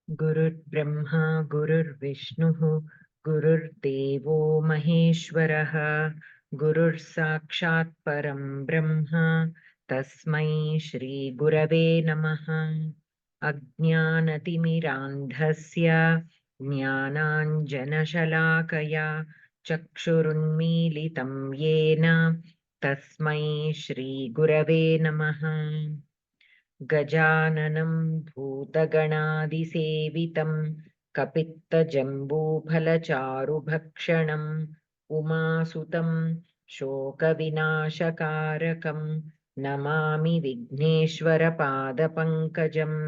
गुरुर्ब्रह्मा गुरुर्विष्णुः गुरुर्देवो महेश्वरः गुरुर्साक्षात् परं ब्रह्म तस्मै श्रीगुरवे नमः। अज्ञानतिमिरान्धस्य ज्ञानाञ्जनशलाकया चक्षुरुन्मीलितं येन तस्मै श्रीगुरवे नमः। गजाननं भूतगणादिसेवितं कपित्तजम्बूफलचारुभक्षणम् उमासुतं शोकविनाशकारकं नमामि विघ्नेश्वरपादपङ्कजम्।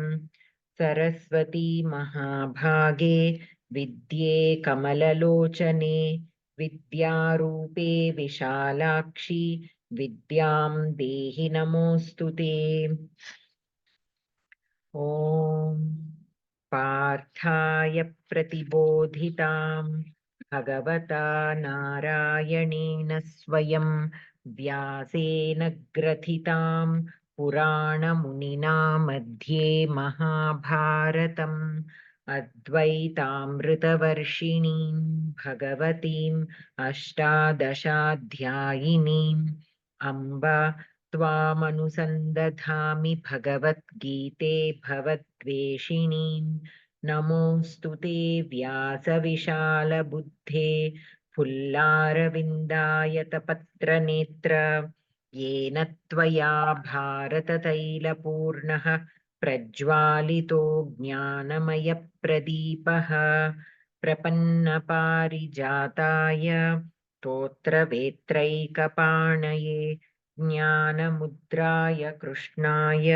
सरस्वती महाभागे विद्ये कमललोचने विद्यारूपे विशालाक्षि विद्यां देहि नमोऽस्तु ते। ॐ पार्थाय प्रतिबोधितां भगवता नारायणेन स्वयं व्यासेन ग्रथितां पुराणमुनिना मध्ये महाभारतम् अद्वैतामृतवर्षिणीं भगवतीम् अष्टादशाध्यायिनीम् अम्ब त्वामनुसन्दधामि भगवद्गीते भवद्वेषिणीम्। नमोऽस्तु ते व्यासविशालबुद्धे फुल्लारविन्दायतपत्रनेत्र येन त्वया भारततैलपूर्णः प्रज्वालितो ज्ञानमयप्रदीपः प्रपन्नपारिजाताय स्तोत्रवेत्रैकपाणये ज्ञानमुद्राय कृष्णाय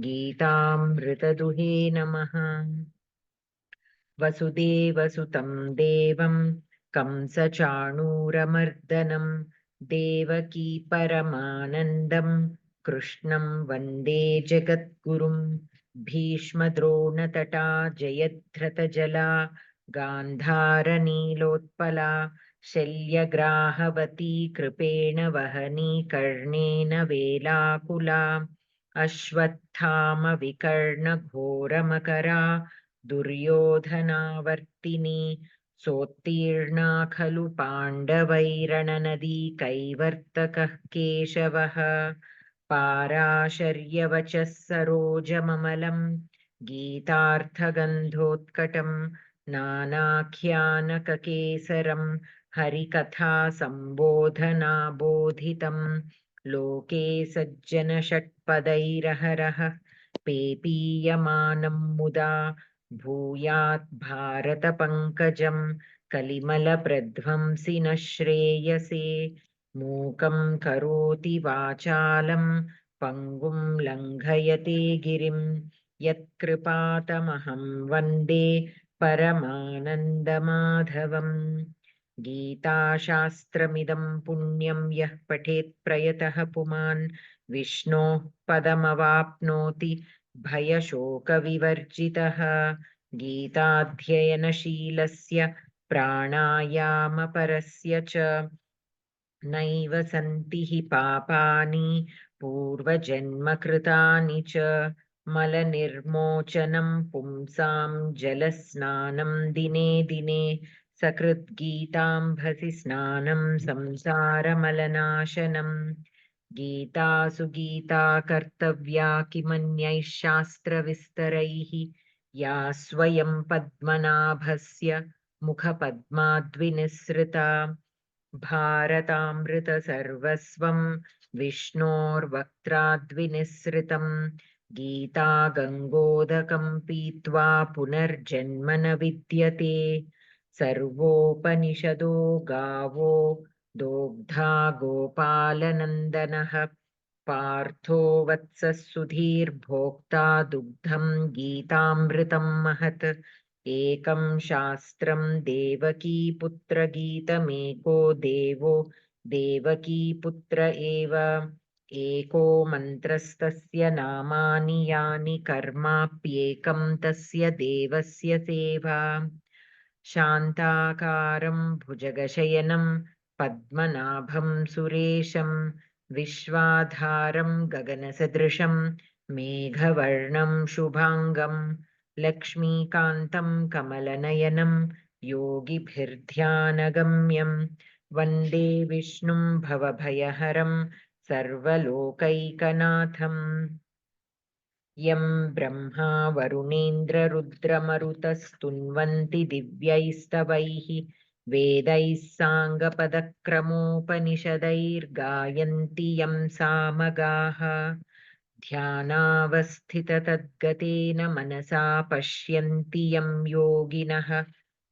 गीतामृतदुहे नमः। वसुदेवसुतं देवं कंसचाणूरमर्दनं देवकी परमानन्दं कृष्णं वन्दे जगद्गुरुं। भीष्मद्रोणतटा जयद्रथजला गान्धारनीलोत्पला शल्यग्राहवती कृपेण वहनी कर्णेन वेलाकुला अश्वत्थामविकर्णघोरमकरा दुर्योधनावर्तिनी सोत्तीर्णा खलु पाण्डवैरणनदी कैवर्तकः केशवः पाराशर्यवचः सरोजममलं गीतार्थगन्धोत्कटं नानाख्यानककेसरं हरिकथासम्बोधनाबोधितं लोके सज्जनषट्पदैरहरः पेपीयमानं मुदा भूयात् भारतपङ्कजं कलिमलप्रध्वंसि न श्रेयसे मूकं करोति वाचालं पङ्गुं लङ्घयते गिरिं यत्कृपातमहं वन्दे परमानन्दमाधवम्। गीताशास्त्रमिदं पुण्यं यः पठेत् प्रयतः पुमान् विष्णोः पदमवाप्नोति भयशोकविवर्जितः। गीताध्ययनशीलस्य प्राणायामपरस्य च नैव सन्ति हि पापानि पूर्वजन्मकृतानि च मलनिर्मोचनं पुंसां जलस्नानं दिने दिने सकृद्गीताम्भसि स्नानं संसारमलनाशनम्। गीतासु गीता कर्तव्या किमन्यैः शास्त्रविस्तरैः या स्वयं पद्मनाभस्य मुखपद्माद्विनिसृता भारतामृतसर्वस्वं विष्णोर्वक्त्राद्विनिसृतं गीता गङ्गोदकं पीत्वा पुनर्जन्म न विद्यते सर्वोपनिषदो गावो दोग्धा गोपालनन्दनः पार्थो वत्सः सुधीर्भोक्ता दुग्धं गीतामृतं महत् एकं शास्त्रं देवकीपुत्रगीतमेको देवो देवकीपुत्र एव एको मन्त्रस्तस्य नामानि यानि कर्माप्येकं तस्य देवस्य सेवा शान्ताकारं भुजगशयनं पद्मनाभं सुरेशं विश्वाधारं गगनसदृशं मेघवर्णं शुभाङ्गं लक्ष्मीकान्तं कमलनयनं योगिभिर्ध्यानगम्यं वन्दे विष्णुं भवभयहरं सर्वलोकैकनाथम् यं ब्रह्मा वरुणेन्द्ररुद्रमरुतस्तुन्वन्ति दिव्यैस्तवैः वेदैः साङ्गपदक्रमोपनिषदैर्गायन्ति यं सामगाः ध्यानावस्थिततद्गतेन मनसा पश्यन्ति यं योगिनः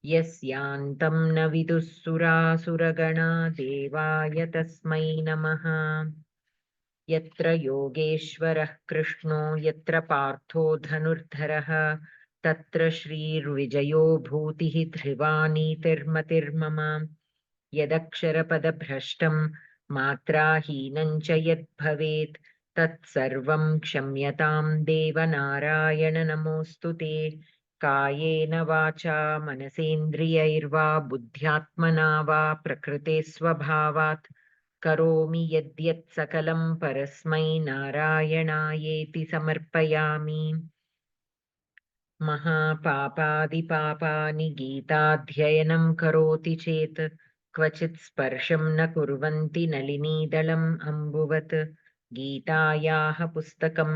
यस्यान्तं न विदुः सुरासुरगणा देवाय तस्मै नमः यत्र योगेश्वरः कृष्णो यत्र पार्थो धनुर्धरः तत्र श्रीर्विजयो भूतिः ध्रुवानीतिर्मतिर्मम यदक्षरपदभ्रष्टं मात्राहीनं च यद्भवेत् तत्सर्वं क्षम्यतां देवनारायण नमोऽस्तु ते कायेन वाचा मनसेन्द्रियैर्वा बुद्ध्यात्मना वा प्रकृते स्वभावात् करोमि यद्यत् सकलं परस्मै नारायणायेति समर्पयामि महापापादिपापानि गीताध्ययनं करोति चेत् क्वचित् स्पर्शं न कुर्वन्ति नलिनीदलम् अम्बुवत् गीतायाः पुस्तकं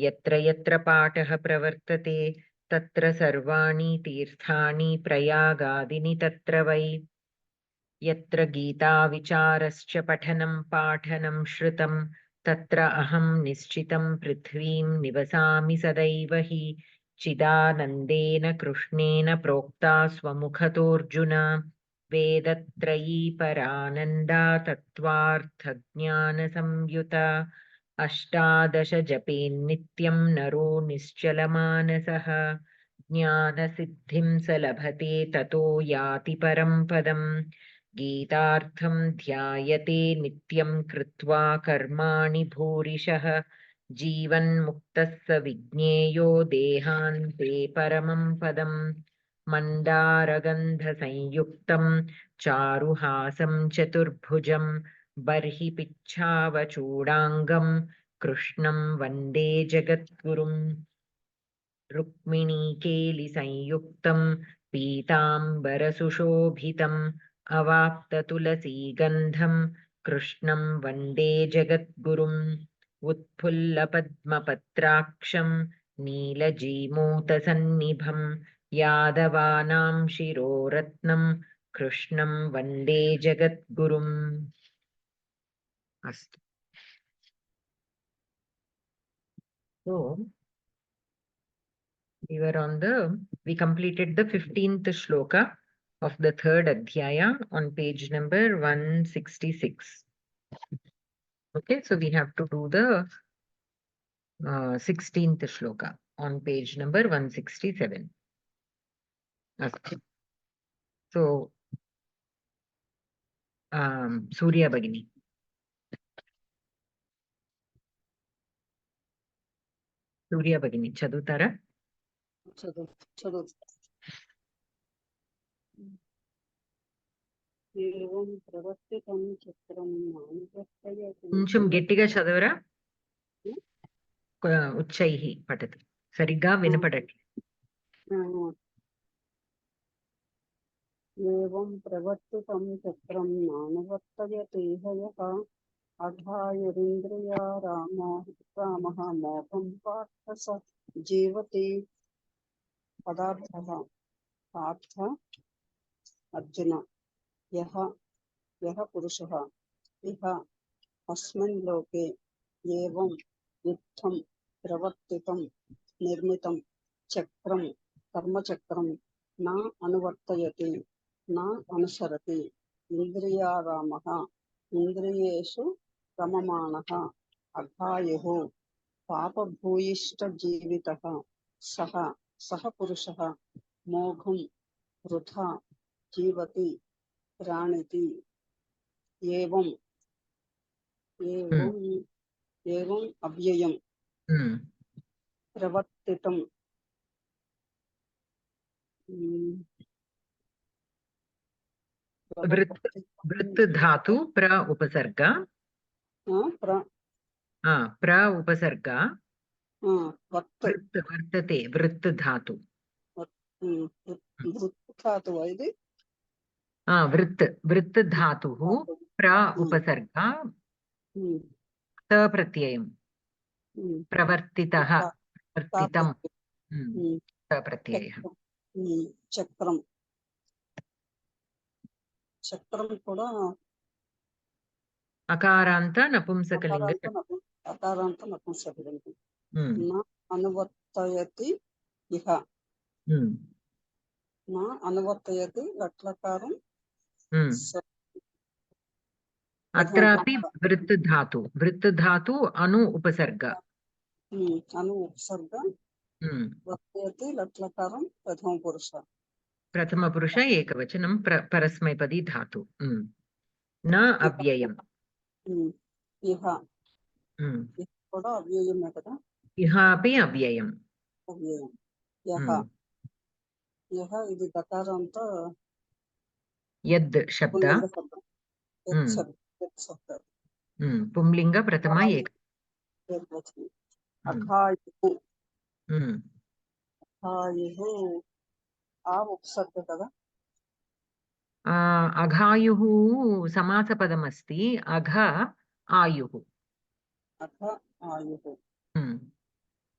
यत्र यत्र पाठः प्रवर्तते तत्र सर्वाणि तीर्थानि प्रयागादीनि तत्र वै यत्र गीताविचारश्च पठनं पाठनं श्रुतं तत्र अहं निश्चितं पृथ्वीं निवसामि सदैव हि चिदानन्देन कृष्णेन प्रोक्ता स्वमुखतोऽर्जुन वेदत्रयी परानन्दा तत्त्वार्थज्ञानसंयुता अष्टादश जपेन्नित्यं नरो निश्चलमानसः ज्ञानसिद्धिं स लभते ततो याति परं पदम् गीतार्थं ध्यायते नित्यं कृत्वा कर्माणि भूरिशः जीवन्मुक्तः स विज्ञेयो देहान्ते परमं पदम् मन्दारगन्धसंयुक्तं चारुहासं चतुर्भुजं बर्हि पिच्छावचूडाङ्गं कृष्णं वन्दे जगद्गुरुम् रुक्मिणीकेलिसंयुक्तं पीताम्बरसुशोभितम् अवाप्ततुलसीगन्धं कृष्णं वन्दे जगद्गुरुम् उत्फुल्लपद्मपत्राक्षं नीलजीमूतसन्निभं यादवानां शिरोरत्नं कृष्णं वन्दे जगद्गुरुम् अस्तु So we completed the 15th shloka of the third adhyaya on page number 166. Okay, so we have to do the 16th shloka on page number 167. Okay. So, Surya Bhagini. Surya Bhagini, Chadutara. చదువు ఏవం ప్రవర్తితం చక్రం కొంచెం గట్టిగా చదవరా ఉచ్చైహి పఠతు సరిగ్గా వినపడట్లేదు ఏవం ప్రవర్తితం చక్రం నానువర్తయతే హయః అఘాయరింద్రియా రామః మోహం పార్థ స జీవతి పదార్థః పార్థ అర్జున యః పురుషః ఇహ అస్మిన్ లోకే ఏవం యుద్ధం ప్రవర్తితం నిర్మితం చక్రం కర్మచక్రం నా అనువర్తయతి నా అనుసరతి ఇంద్రియారామః ఇంద్రియేషు రమమాణః అఘాయుః పాపభూయిష్టజీవితః సహ పురుషః మోఘం వృథా జీవతి ప్రాణితి ఏవం అవ్యయం ప్రవర్తితం वृत्त धातु प्र उपसर्ग प्र उपसर्ग वर्तते वृत्त धातु వృత్తాతువా ఇది? వృత్ धातुः ప్ర ఉపసర్గ త ప్రత్యయం ప్రవర్తితః ప్రవర్తితం త ప్రత్యయः. చక్రం చక్రం కూడా అకారాంత నపుంసకలింగ అకారాంత నపుంసకలింగం. నా అనువర్తయతి ఇహ, నా అనువర్తయతి లట్లకారం. అత్రాపి వృత్ ధాతు అను ఉపసర్గ అను ఉపసర్గ వర్తయతి లట్లకారం ప్రథమ పురుష ఏకవచనం పరస్మైపది ధాతు. న అవ్యయం. ఇహ కూడా అవ్యయమే కదా? ఇహ అపి అవ్యయం. అవ్యయం. యహ యహ ఇది దకారాంత యద్ శబ్ద పుంలింగ ప్రథమ ఏకవచనం. అఘాయుః ఆ ఉపసర్గ కదా? అఘాయుః సమాసపదమస్తి. అఘ ఆయుః. అఘ ఆయుః.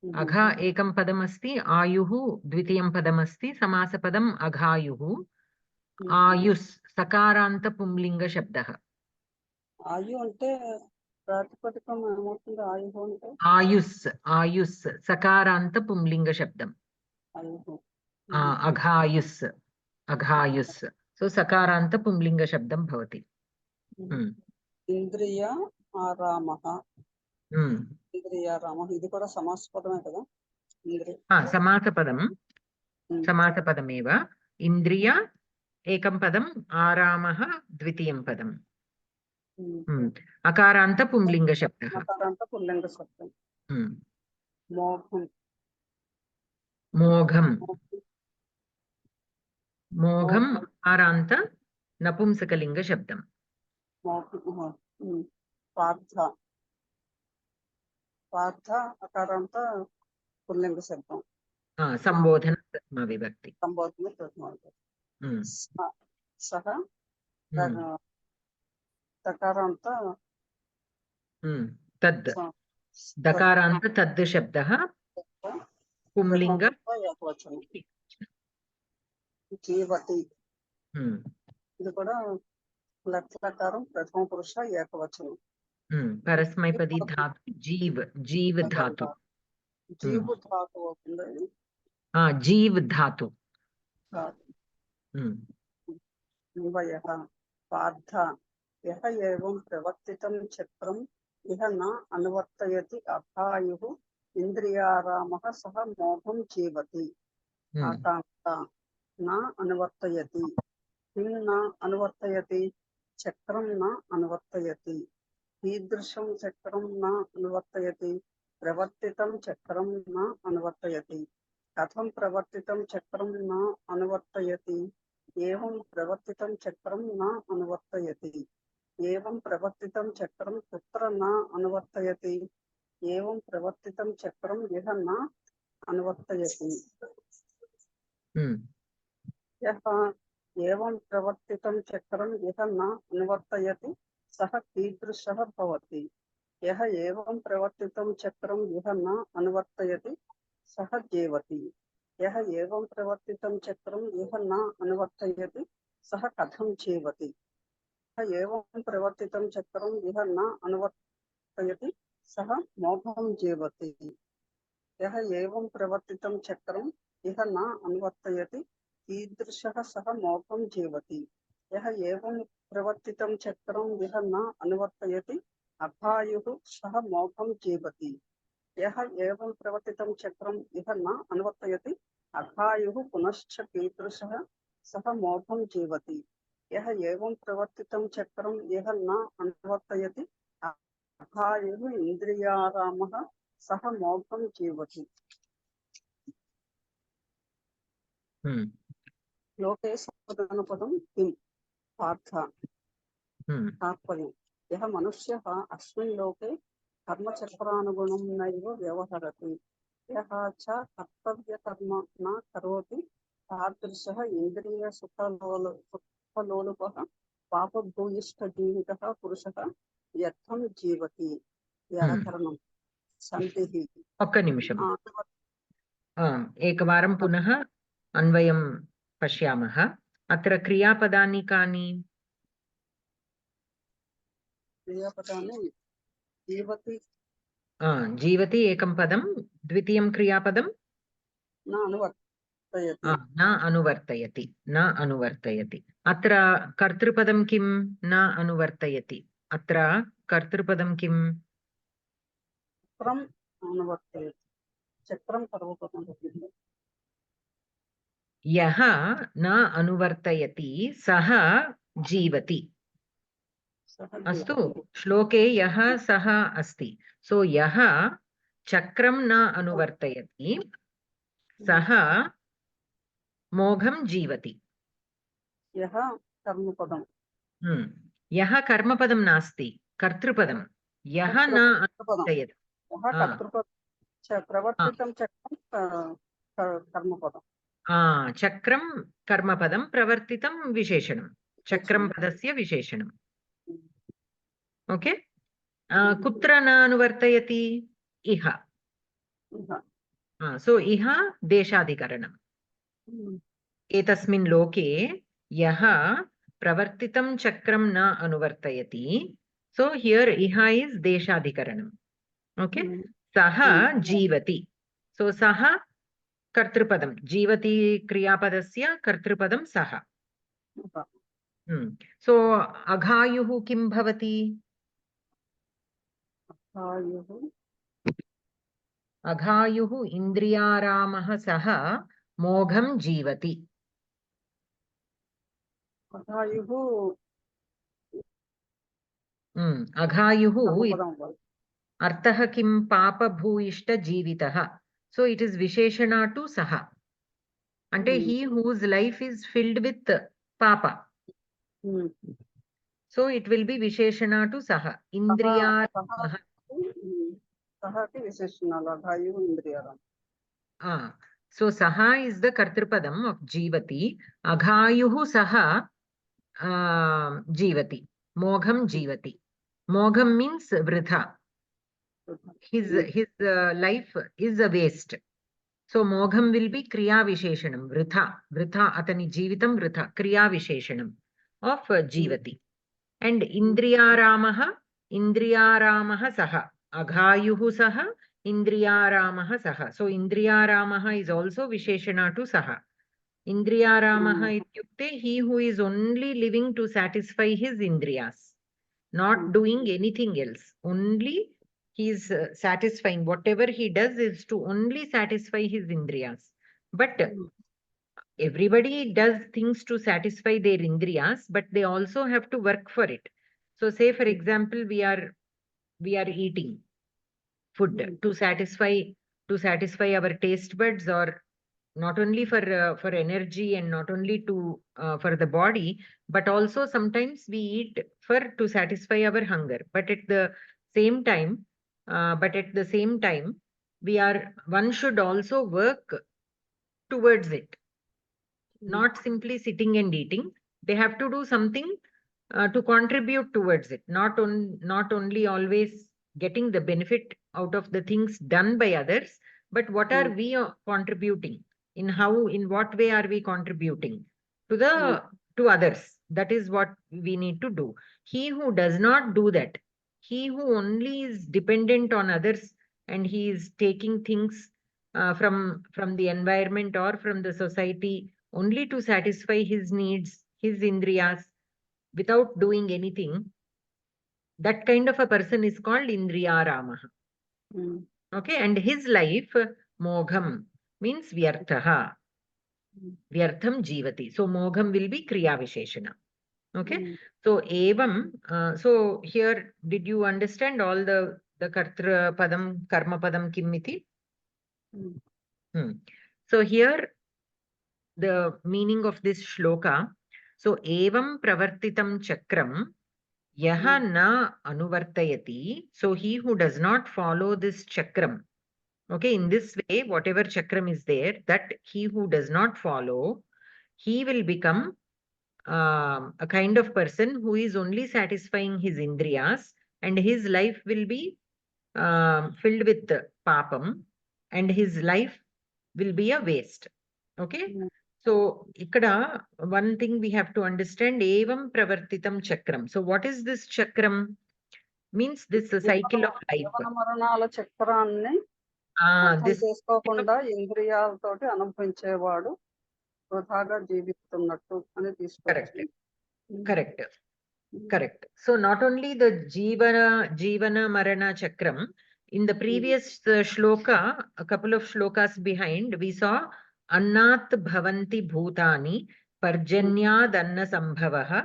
అఘ ఏకం పదమస్తి, ఆయుః ద్వితీయం పదమస్తి. సమాసపదం అఘాయుః. ఆయుస్ సకారాంత పుంలింగ శబ్దః. ఆయు అంటే ప్రాతిపదికం ఏమవుతుంది? ఆయుః అంటే ఆయుస్ సకారాంత పుంలింగ శబ్దం. అఘాయుస్ సో సకారాంత పుంలింగ శబ్దం భవతి. ఇంద్రియ ఆరామః. ఇంద్రియారామః ఇది కూడా సమాసపదమే కదా? సమాసపదమేవ. ఇంద్రియ ఏకం పదం, ఆరామః ద్వితీయం పదం. అకారాంత పుంలింగ శబ్దః. అకారాంత పుల్లింగ శబ్దం. మోఘం అకారాంత నపుంసకలింగ శబ్దం. పార్థ అకారాంత పుల్లింగ శబ్దం. సంబోధన ప్రథమ విభక్తి. సంబోధన ప్రథమ విభక్తి. సహ దకారాంత తద్ దకారాంత తద్ శబ్దః పుంలింగ ఏకవచనం. జీవతి ఇది కూడా లట్లకారం ప్రథమ పురుష ఏకవచనం. పరస్మైపది ధాతు జీవ్ ధాతు. జీవు ధాతు అవుతుంది. జీవ్ ధాతు. పార్థ యహ ఏవం ప్రవర్తితం చక్రం ఇహ న అనువర్తయతి అఘాయుః ఇంద్రియారామః సహ మోఘం జీవతి. ఆకాంత నా అనువర్తయతి. కిం నా అనువర్తయతి? చక్రం నా అనువర్తయతి. కీదృశం చక్రం నా అనువర్తయతి? ప్రవర్తితం చక్రం నా అనువర్తయతి. కథం ప్రవర్తితం చక్రం నా అనువర్తయతి? ఏవం ప్రవర్తితం చక్రం నా అనువర్తయతి. ఏవం ప్రవర్తితం చక్రం కుత్ర నా అనువర్తయతి? ఏవం ప్రవర్తితం చక్రం ఇహ నా అనువర్తయతి. యహ ఏవం ప్రవర్తితం చక్రం ఇహ నా అనువర్తయతి సహ కీదృశః భవతి. యహ ఏవం ప్రవర్తితం చక్రం ఇహ నా అనువర్తయతి సహ జీవతి. యహ ఏవం ప్రవర్తితం చక్రం ఇహ నా అనువర్తయతి సహ కథం జీవతి. యహ ఏవం ప్రవర్తితం చక్రం ఇహ నా అనువర్తయతి సహ మోఘం జీవతి. యహ ఏవం ప్రవర్తితం చక్రం ఇహ నా అనువర్తయతి కీదృశః సహ మోఘం జీవతి. యహ ఏవం ప్రవర్తితం చక్రం ఇహ నా అనువర్తయతి అఘాయుః సహ మోఘం జీవతి. యహ ఏవం ప్రవర్తితం చక్రం ఇహ నా అనువర్తయతి అఘాయుః పునశ్చ కీదృశః సహ మోఘం జీవతి. యహ ఏవం ప్రవర్తితం చక్రం ఇహ నా అనువర్తయతి అఘాయుః ఇంద్రియారామః సహ మోఘం జీవతి. లోకే సమాధాన పదం కిం పార్థ. తాత్పర్యం యహ మనుష్యః అస్మిన్ లోకే కర్మచక్రానుగుణం నైవ వ్యవహరతి. యహ చ కర్తవ్య కర్మ న కరోతి तादृशः इन्द्रियसुखलोलुपः पापभूयिष्ठजीवितः पुरुषः व्यर्थं जीवति व्याकरणं सन्धिः ఒక్క నిమిషం एकवारं पुनः अन्वयं पश्यामः अत्र क्रियापदानि कानि क्रियापदानि जीवति जीवति एकं पदं द्वितीयं क्रियापदं न अनुवर्तयति न अनुवर्तयति न अनुवर्तयति अत्र कर्तृपदं किं न अनुवर्तयति अत्र कर्तृपदं किं चक्रम् अनुवर्तयति चक्रं सर्वप्रथमं यः न अनुवर्तयति सः जीवति अस्तु श्लोके यः सः अस्ति सो यः चक्रं न अनुवर्तयति सः मोघं जीवति यः कर्मपदं यः कर्मपदं नास्ति कर्तृपदं यः न अनुवर्तयति प्रवर्तितं चक्रं कर्मपदं चक्रं कर्मपदं प्रवर्तितं विशेषणं चक्रं पदस्य विशेषणम् ओके कुत्र न अनुवर्तयति इह सो इह देशाधिकरणम् एतस्मिन् लोके यः प्रवर्तितं चक्रं न अनुवर्तयति सो हियर् इह इस् देशाधिकरणम् ओके सः जीवति सो सः कर्तृपदं जीवति क्रियापदस्य कर्तृपदं सः सो अघायुः किं भवति अघायुः इन्द्रियारामः सः मोघं जीवति अघायुः अर्थः किं पापभूयिष्ठजीवितः so it is visheshana to saha ante he whose life is filled with papa so it will be visheshana to saha indriyaramah saha ki visheshana aghayu indriyaram so saha is the kartrupadam of jeevati aghayuh saha jeevati mogham jeevati mogham means vritha his life is a waste so mogham will be kriya visheshanam vritha atani jeevitam vritha kriya visheshanam of jeevati and indriyaramah saha aghayuh saha indriyaramah saha so indriyaramah is also visheshana to saha indriyaramah ityukte he who is only living to satisfy his indriyas not doing anything else only he is satisfying whatever he does is to only satisfy his indriyas but everybody does things to satisfy their indriyas but they also have to work for it so say for example we are eating food to satisfy our taste buds or not only for energy and not only to for the body but also sometimes we eat to satisfy our hunger but at the same time one should also work towards it not simply sitting and eating they have to do something to contribute towards it not only always getting the benefit out of the things done by others but what are we contributing in what way are we contributing to others that is what we need to do he who does not do that he who only is dependent on others and he is taking things from the environment or from the society only to satisfy his needs his indriyas without doing anything that kind of a person is called indriyaramah okay and his life mogham means vyartham jeevati so mogham will be kriya visheshana okay so evam so here did you understand all the kartra padam karma padam kim iti so here the meaning of this shloka so evam pravartitam chakram yaha na anuvartayati so he who does not follow this chakram Okay, in this way, whatever chakram is there, that he who does not follow, he will become a kind of person who is only satisfying his indriyas, and his life will be filled with papam, and his life will be a waste. Okay. So, ikkada, one thing we have to understand, evam pravartitam chakram. So, what is this chakram? Means this cycle of life. జీవన మరణాల చక్రాన్ని అర్థం This చేసుకోకుండా ఇంద్రియాలతోటి అనుభవించేవాడు వృధాగా జీవిస్తున్నట్టు అని correct, తీసుకోవచ్చు. correct, correct. So, not only the Jivana Marana Chakram, in the previous shloka, a couple of shlokas behind, we saw Annat Bhavanti Bhutani Parjanyad Anna Sambhavaha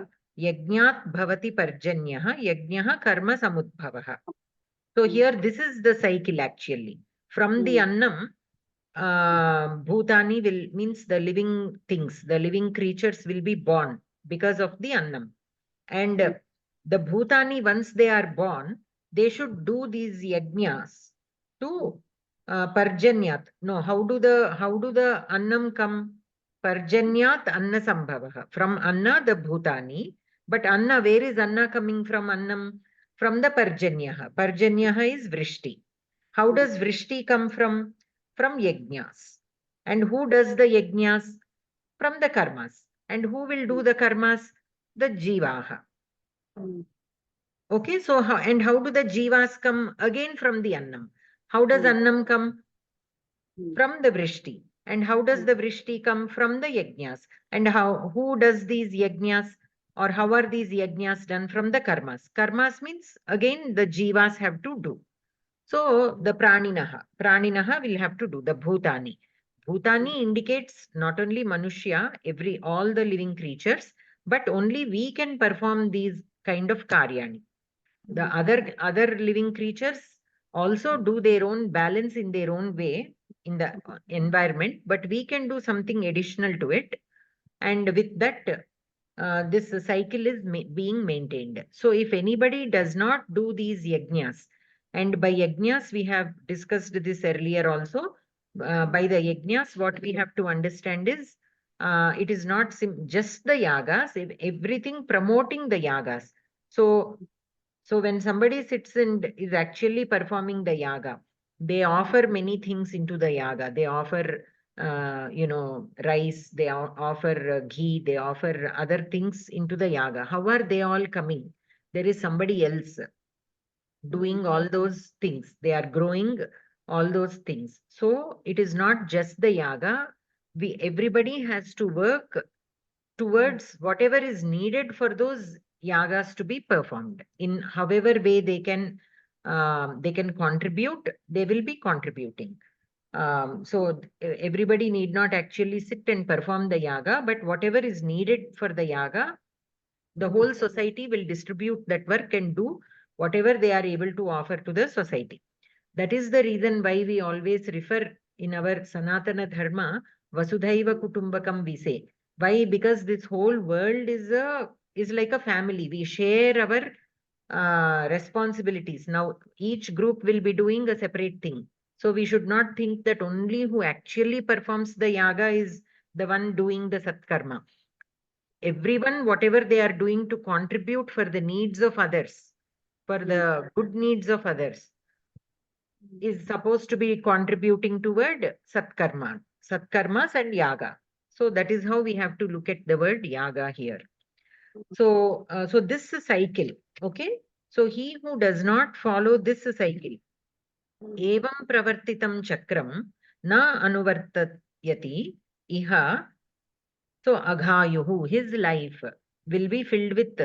Yajnat Bhavati Parjanyaha Yajnaha Karma Samudbhavaha. So here this is the cycle actually. From the Annam, Bhutani will means the living things, the living creatures will be born because of the Annam. And the Bhutani, once they are born, they should do these yajnas to Parjanyat. No, how do the Annam come? Parjanyat Anna Sambhavaha. From Anna, the Bhutani. But Anna, where is Anna coming from Annam? From the Parjanyaha. Parjanyaha is Vrishti. How does Vrishti come from? From Yajnas. And who does the Yajnas? From the Karmas. And who will do the Karmas? The Jivaha. Okay, so how do the Jivas come? Again from the Annam. How does Annam come? From the Vrishti. And how does the Vrishti come? From the Yajnas. And who does these Yajnas? Or how are these Yajnas done? From the Karmas. Karmas means again the Jivas have to do. So the Praninaha will have to do, the Bhutani. Bhutani indicates not only Manushya, all the living creatures, but only we can perform these kind of Karyani. The other living creatures also do their own balance in their own way in the environment, but we can do something additional to it. And with that, this cycle is being maintained. So if anybody does not do these yajnas, and by yajnas, we have discussed this earlier also, by the yajnas, what we have to understand is, it is not just the yagas, everything promoting the yagas. So when somebody sits and is actually performing the yaga, they offer many things into the yaga. They offer, rice, they offer ghee, they offer other things into the yaga. How are they all coming? There is somebody else doing all those things. They are growing all those things. So it is not just the yaga. Everybody has to work towards whatever is needed for those yagas to be performed in however way they can contribute. They will be contributing. So everybody need not actually sit and perform the yaga, but whatever is needed for the yaga, the whole society will distribute that work and do whatever they are able to offer to the society. That is the reason why we always refer in our Sanatana Dharma, Vasudhaiva Kutumbakam we say. Why? Because this whole world is like a family. We share our responsibilities. Now, each group will be doing a separate thing. So we should not think that only who actually performs the yaga is the one doing the satkarma. Everyone, whatever they are doing to contribute for the needs of others, for the good needs of others, is supposed to be contributing toward satkarmas and yaga. So that is how we have to look at the word yaga here. So, so this is cycle, okay? So he who does not follow this cycle, evam pravartitam chakram na anuvartayati iha. So aghayuhu, his life will be filled with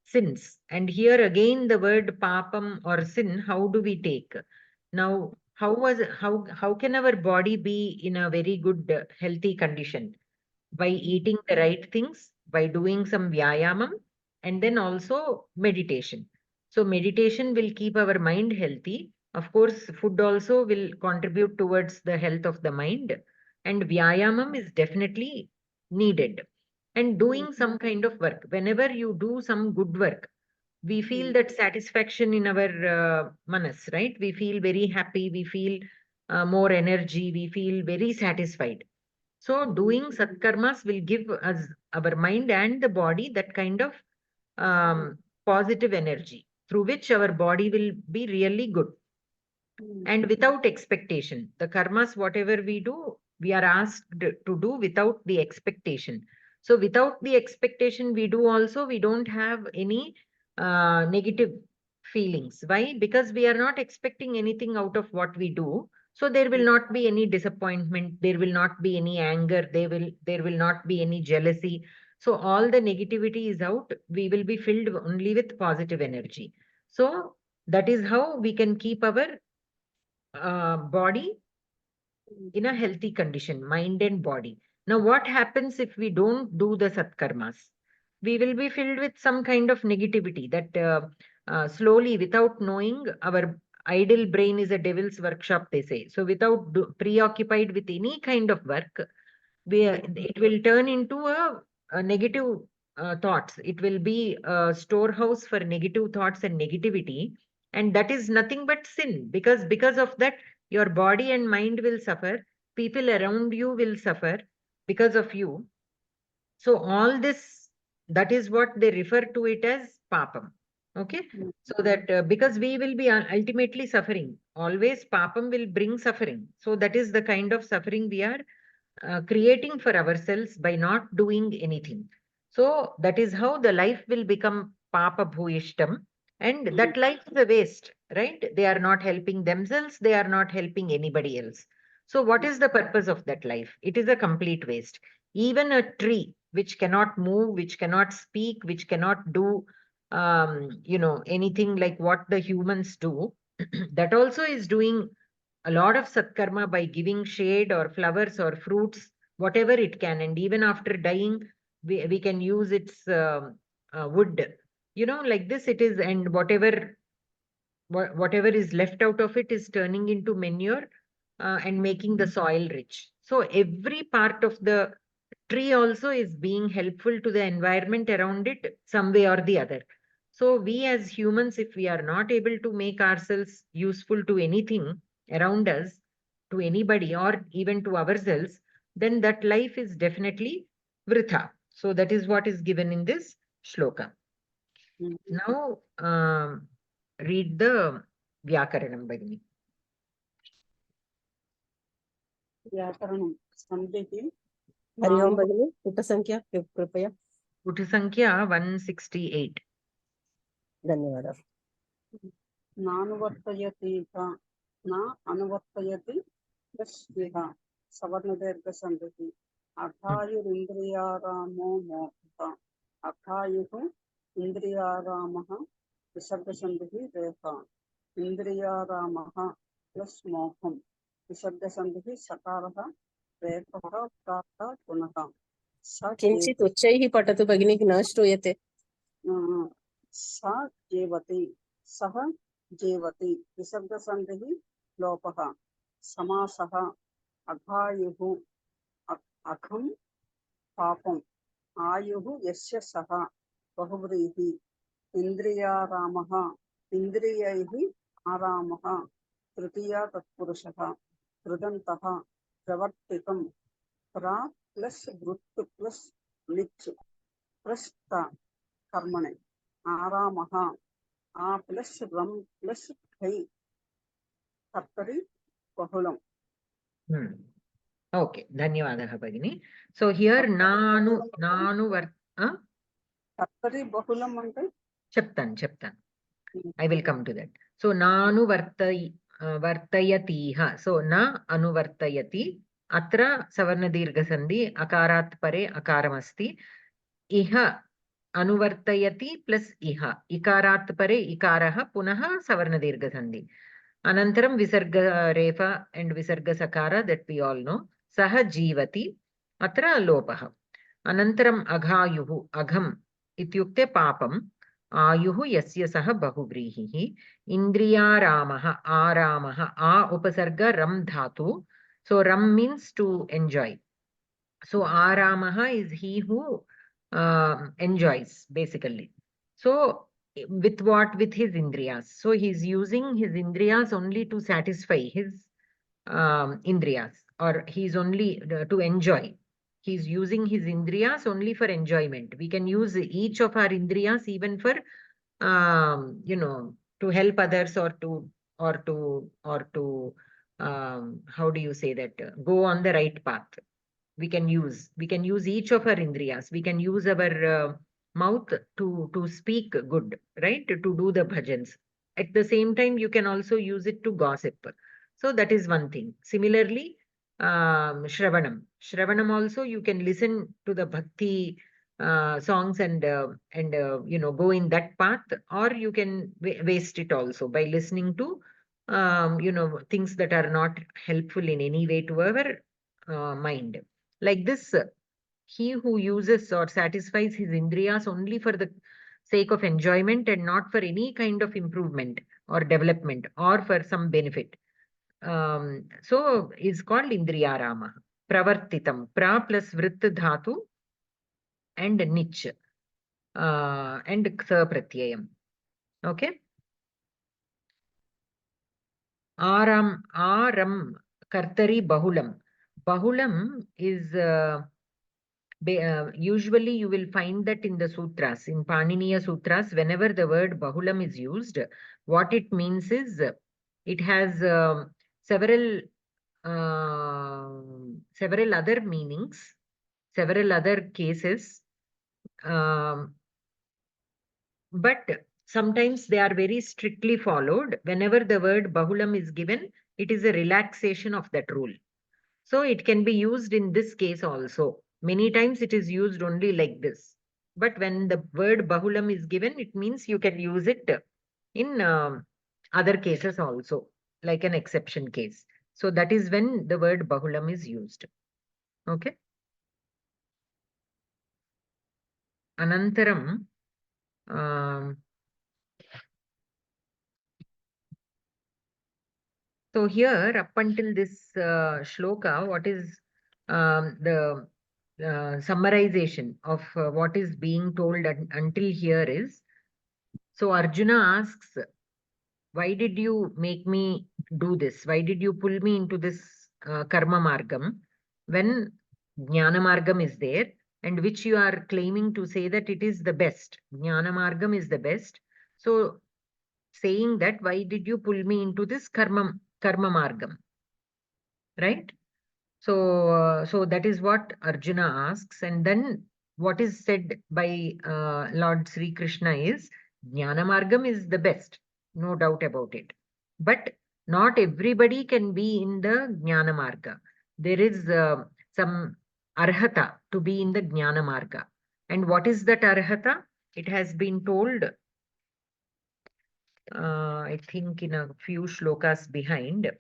sins. And here again the word papam or sin, how do we take? Now, how can our body be in a very good healthy condition? By eating the right things, by doing some vyayamam, and then also meditation. So meditation will keep our mind healthy. Of course, food also will contribute towards the health of the mind, and vyayamam is definitely needed. And doing some kind of work. Whenever you do some good work, we feel that satisfaction in our manas, right? We feel very happy. We feel more energy, we feel very satisfied. So doing satkarmas will give us, our mind and the body, that kind of positive energy through which our body will be really good. And without expectation, the karmas, whatever we do, we are asked to do without the expectation. So without the expectation we do also, we don't have any negative feelings. Why? Because we are not expecting anything out of what we do. So there will not be any disappointment, there will not be any anger, there will not be any jealousy. So all the negativity is out, we will be filled only with positive energy. So that is how we can keep our body in a healthy condition, mind and body. Now, what happens if we don't do the satkarmas? We will be filled with some kind of negativity that slowly, without knowing, our idle brain is a devil's workshop, they say. So, without preoccupied with any kind of work, it will turn into a negative thoughts. It will be a storehouse for negative thoughts and negativity. And that is nothing but sin, because of that, your body and mind will suffer, people around you will suffer because of you. So all this, that is what they refer to it as papam. Okay. So that because we will be ultimately suffering, always papam will bring suffering. So that is the kind of suffering we are creating for ourselves by not doing anything. So that is how the life will become papa bhuishtam, and that life is a waste, right? They are not helping themselves, they are not helping anybody else. So what is the purpose of that life? It is a complete waste. Even a tree which cannot move, which cannot speak, which cannot do anything like what the humans do, that also is doing a lot of satkarma by giving shade or flowers or fruits, whatever it can. And even after dying, we can use its wood, like this it is. And whatever is left out of it is turning into manure and making the soil rich. So every part of the tree also is being helpful to the environment around it some way or the other. So we as humans, if we are not able to make ourselves useful to anything around us, to anybody or even to ourselves, then that life is definitely vritha. So that is what is given in this shloka. Now read the Vyakaranam, Bhagini. व्याकरणं सन्धिः हरि ओम भगिनी पुटसंख्या कृपया Puta Sankhya 168. धन्यवादः नानुवर्तयति न अनुवर्तयति यस्विह सवर्णदीर्घसन्धिः अथायुरिन्द्रियारामो मोहः अथायुः इन्द्रियारामः विसर्गसन्धिः रेफा इन्द्रियारामः plus मोहम् विसर्गसन्धिः सकारः रेफः प्रातः पुनः स किञ्चित् उच्चैः पठतु भगिनी न श्रूयते सा जेवति सः जेवति विसर्गसन्धिः लोपः समासः अघायुः अघं पापम् आयुः यस्य सः बहुव्रीहिः इन्द्रियारामः इन्द्रियैः आरामः तृतीया तत्पुरुषः कृदन्तः प्रवर्तितं प्रा प्लस वृत्त प्लस लिच् प्रस्त कर्मणे आरामः आ प्लस रम प्लस खै कर्तरि बहुलम. Okay, धन्यवादः भगिनी. So here nanu कर्तरि बहुलम అంటే చెప్తాను. I will come to that. So nanu vartayatiha. So na anuvartayati. Atra savarna dirgha sandhi akarat pare akaramasti. Iha anuvartayati plus iha. Ikarat pare ikaraha punaha savarna dirgha sandhi. Anantaram visarga refa and visarga sakara, that we all know. Saha jivati. Atra lopaha. Anantaram aghayuhu. Agham ityukte papam. आयुः यस्य सः बहुव्रीहिः इन्द्रियारामः आरामः आ उपसर्ग रम धातु. So ram means to enjoy. So aramah is he who enjoys basically. So with what? With his indriyas. So he is using his indriyas only to satisfy his indriyas, or he's only to enjoy. He's using his indriyas only for enjoyment. We can use each of our indriyas even for, to help others, or to how do you say that? Go on the right path. We can use each of our indriyas. We can use our mouth to speak good, right? To do the bhajans. At the same time, you can also use it to gossip. So that is one thing. Similarly, Shravanam also, you can listen to the bhakti songs and go in that path, or you can waste it also by listening to things that are not helpful in any way to our mind. Like this, he who uses or satisfies his indriyas only for the sake of enjoyment and not for any kind of improvement or development or for some benefit, so is called indriyarama. Pravartitam, pra plus vrit dhatu and nich, and ksa pratyayam. Okay. Aram kartari bahulam. Bahulam is usually you will find that in the sutras, in Paniniya sutras, whenever the word bahulam is used, what it means is it has several other meanings, several other cases, but sometimes they are very strictly followed. Whenever the word bahulam is given, it is a relaxation of that rule. So it can be used in this case also. Many times it is used only like this. But when the word bahulam is given, it means you can use it in other cases also, like an exception case. So that is when the word bahulam is used. Okay. Anantaram. So here, up until this shloka, what is the summarization of what is being told until here is, so Arjuna asks, why did you make me do this? Why did you pull me into this karma margam when jnana margam is there, and which you are claiming to say that it is the best? Jnana margam is the best. So saying that, why did you pull me into this karma margam? Right? So that is what Arjuna asks, and then what is said by Lord Sri Krishna is, Jnana Margam is the best, no doubt about it. But not everybody can be in the Jnana Marga. There is some arhata to be in the Jnana Marga. And what is that arhata? It has been told, I think, in a few shlokas behind.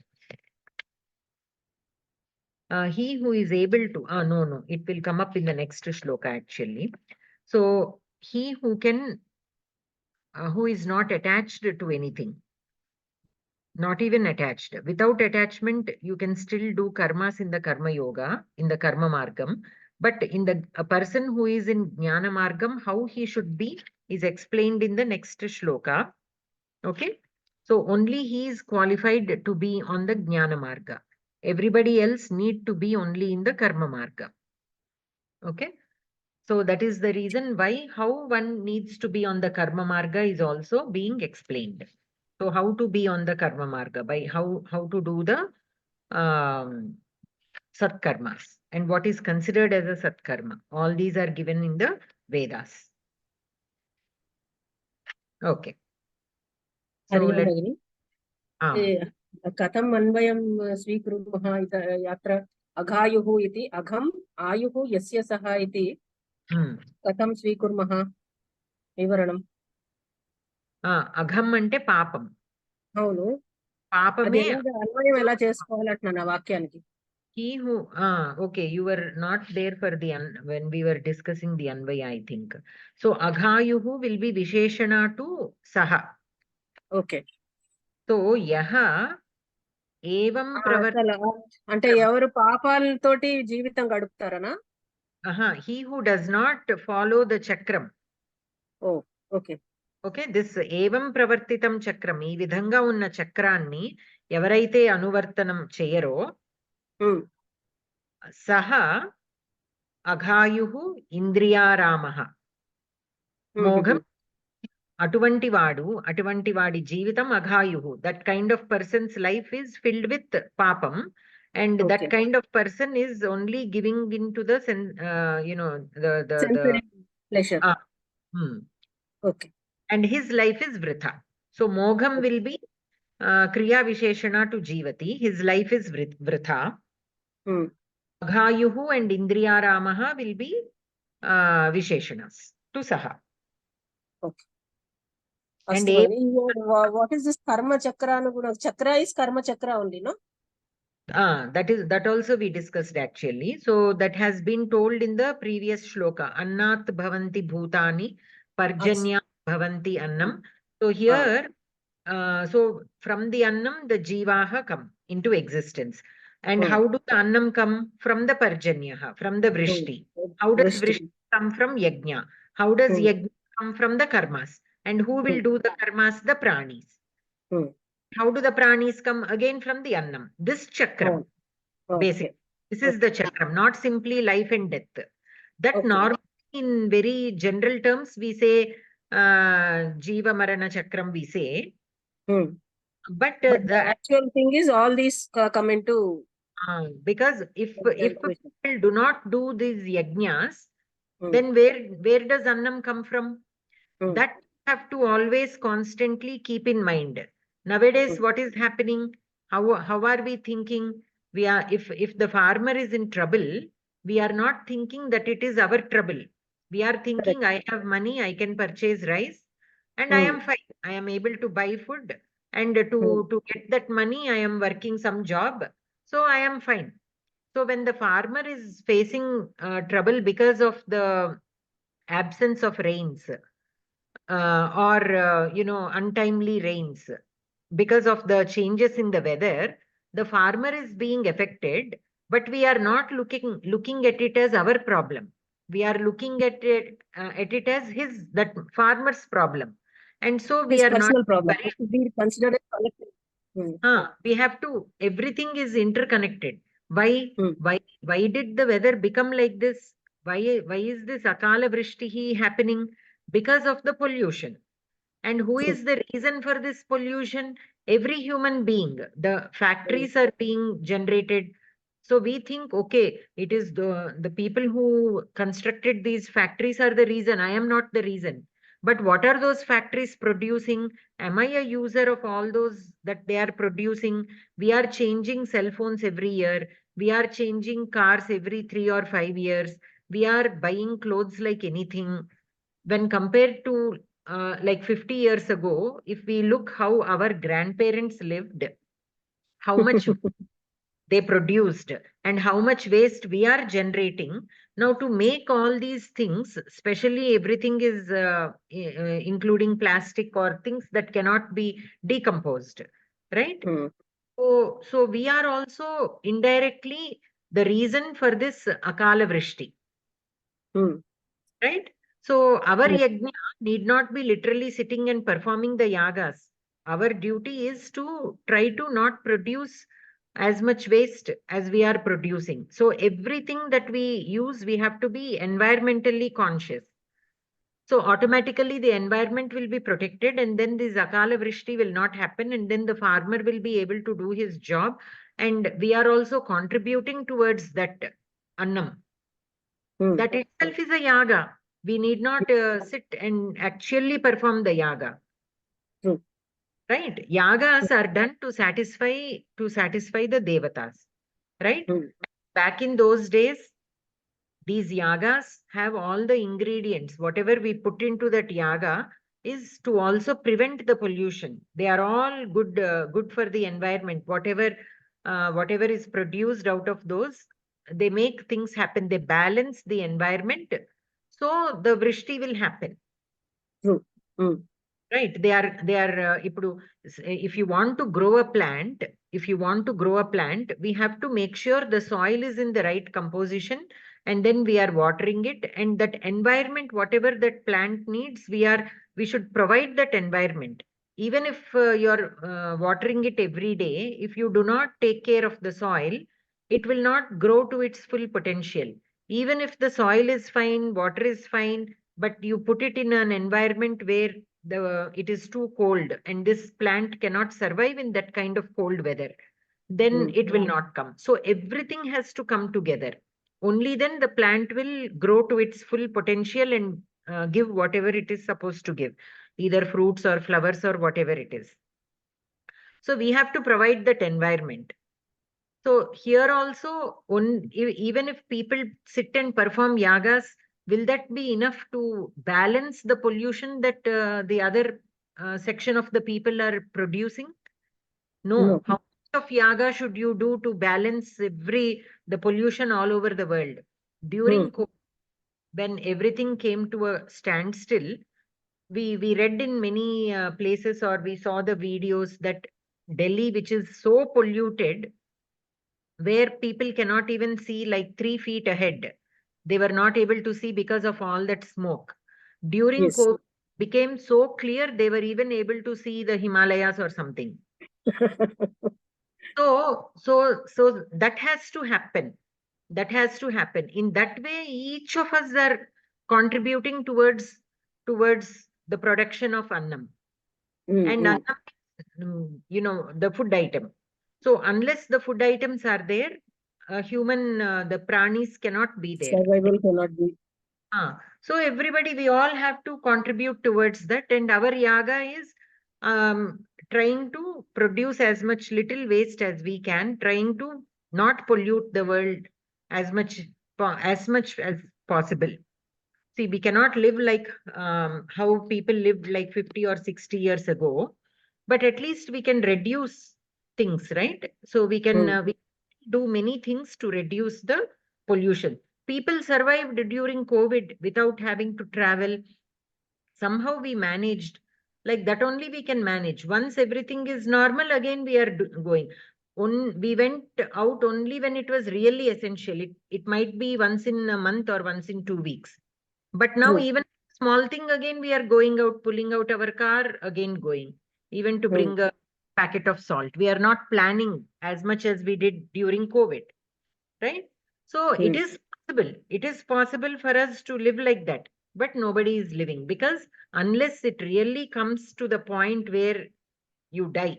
He who is able to, no, it will come up in the next shloka actually. So he who can, who is not attached to anything, not even attached. Without attachment, you can still do karmas in the karma yoga, in the karma margam. But in a person who is in jnana margam, how he should be is explained in the next shloka. Okay. So only he is qualified to be on the jnana marga. Everybody else need to be only in the karma marga. Okay. So that is the reason why how one needs to be on the karma marga is also being explained. So how to be on the karma marga, by how to do the satkarmas, and what is considered as a satkarma. All these are given in the Vedas. Okay. So Hari ओम् भगिनि कथम् अन्वयं स्वीकुर्मः यत्र अघायुः इति अघम् आयुः यस्य सः इति कथं स्वीकुर्मः विवरणम् అఘం అంటే పాపం. అవును, పాపమే అన్వయం ఎలా చేసుకోవాలంటున్నా వాక్యానికి. He who, okay, you were not there for the when we were discussing the anvaya, I think. So aghayuhu will be visheshana to saha. Okay. So yaha evam అంటే ఎవరు పాపాలతోటి జీవితం గడుపుతారనా? He who does not follow the chakram. Oh, okay. Okay, this ఏవం ప్రవర్తితం చక్రం, ఈ విధంగా ఉన్న చక్రాన్ని ఎవరైతే అనువర్తనం చేయరో సహ అఘాయుః ఇంద్రియారామః. మోఘం, అటువంటి వాడి జీవితం అఘాయుః. That kind of person's life is filled with పాపం, and that Okay. Kind of person is only giving in to the Sensory pleasure. Okay. and his life is vritha. So mogham will be kriya visheshana to jivati, his life is vritha. Aghayuhu and indriyaramaha will be visheshanas to saha. Okay. And Astu Vani, what is this karma chakra? Chakra is karma chakra only, no? That also we discussed actually. So that has been told in the previous shloka. Annat bhavanti bhutani parjanya bhavanti annam. So here, so from the annam, the jivaha come into existence. And how do the annam come? From the parjanyaha, from the vrishti. How does vrishti come? From yajna. How does yajna come? From the karmas. And who will do the karmas? The pranis. How do the pranis come? Again from the annam. This chakram, basically. This is the chakram, not simply life and death. That normally in very general terms we say jiva marana chakram we say. But the actual thing is all these come into because if people do not do these yajnas, then where does annam come from? That have to always constantly keep in mind. Nowadays, what is happening? How are we thinking? We are, if the farmer is in trouble, we are not thinking that it is our trouble. We are thinking, I have money, I can purchase rice, and I am fine. I am able to buy food, and to get that money, I am working some job, so I am fine. So when the farmer is facing trouble because of the absence of rains, or untimely rains, because of the changes in the weather, the farmer is being affected, but we are not looking at it as our problem. We are looking at it as that farmer's problem, and so we his are not personal problem. It should be considered as collective. we have to, everything is interconnected. Why did the weather become like this? Why is this akala vrishti happening? Because of the pollution. And who is the reason for this pollution? Every human being. The factories are being generated. So we think, okay, it is the people who constructed these factories are the reason. I am not the reason. But what are those factories producing? Am I a user of all those that they are producing? We are changing cell phones every year. We are changing cars every 3 or 5 years. We are buying clothes like anything. When compared to like 50 years ago, if we look how our grandparents lived, how much they produced, and how much waste we are generating. Now, to make all these things, especially everything is including plastic or things that cannot be decomposed, right? So we are also indirectly the reason for this akala vrishti, right? So our yajna need not be literally sitting and performing the yagas. Our duty is to try to not produce as much waste as we are producing. So everything that we use, we have to be environmentally conscious. So automatically the environment will be protected, and then this akala vrishti will not happen, and then the farmer will be able to do his job. And we are also contributing towards that annam. That itself is a yaga. We need not sit and actually perform the yaga. Right? Yagas are done to satisfy the devatas. Right? Back in those days, these yagas have all the ingredients. Whatever we put into that yaga is to also prevent the pollution. They are all good for the environment. Whatever is produced out of those, they make things happen. They balance the environment, so the vrishti will happen. Right? They are if you want to grow a plant, we have to make sure the soil is in the right composition, and then we are watering it, and that environment, whatever that plant needs, we are we should provide that environment. Even if you're watering it every day, if you do not take care of the soil, it will not grow to its full potential. Even if the soil is fine, water is fine, but you put it in an environment where it is too cold and this plant cannot survive in that kind of cold weather, then it will not come. So everything has to come together. Only then the plant will grow to its full potential and give whatever it is supposed to give, either fruits or flowers or whatever it is. So we have to provide that environment. So here also, even if people sit and perform yagas, will that be enough to balance the pollution that the other section of the people are producing? No. How much of yaga should you do to balance the pollution all over the world? During COVID, when everything came to a standstill, we read in many places, or we saw the videos, that Delhi, which is so polluted, where people cannot even see like 3 feet ahead. They were not able to see because of all that smoke. During Yes. COVID, became so clear they were even able to see the Himalayas or something. So that has to happen. That has to happen. In that way, each of us are contributing towards the production of annam. And annam, the food item. So unless the food items are there, the pranis cannot be there. Survival cannot be. So everybody, we all have to contribute towards that. And our yaga is trying to produce as much little waste as we can, trying to not pollute the world as much as possible. See, we cannot live like how people lived like 50 or 60 years ago, but at least we can reduce things, right? So we can we do many things to reduce the pollution. People survived during COVID without having to travel. Somehow we managed. Like that only we can manage. Once everything is normal, again we are going. We went out only when it was really essential. It might be once in a month or once in 2 weeks. But now True. even small thing, again we are going out, pulling out our car, again going. Even to bring a packet of salt. We are not planning as much as we did during COVID, right? So it is possible. It is possible for us to live like that. But nobody is living, because unless it really comes to the point where you die,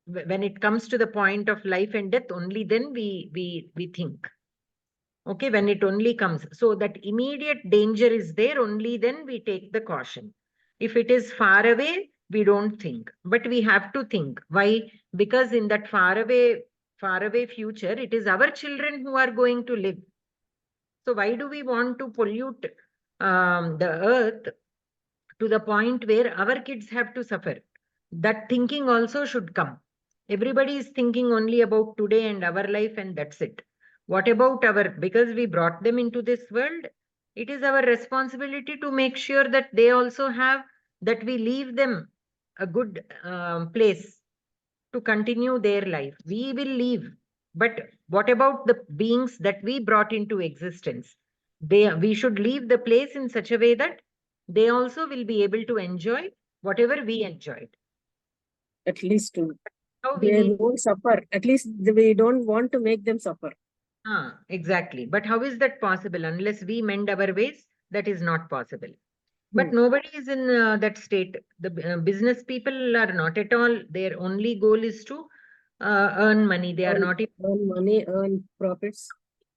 when it comes to the point of life and death, only then we think. Okay, when it only comes. So that immediate danger is there, only then we take the caution. If it is far away, we don't think. But we have to think. Why? Because in that far away future, it is our children who are going to live. So why do we want to pollute the earth to the point where our kids have to suffer? That thinking also should come. Everybody is thinking only about today and our life, and that's it. What about because we brought them into this world, it is our responsibility to make sure that they also have, that we leave them a good place to continue their life. We will leave. But what about the beings that we brought into existence? We should leave the place in such a way that they also will be able to enjoy whatever we enjoyed. At least How we they need. won't suffer. At least we don't want to make them suffer. Exactly. But how is that possible? Unless we mend our ways, that is not possible. But nobody is in that state. The business people are not at all. Their only goal is to earn money. They are not earn money, earn profits.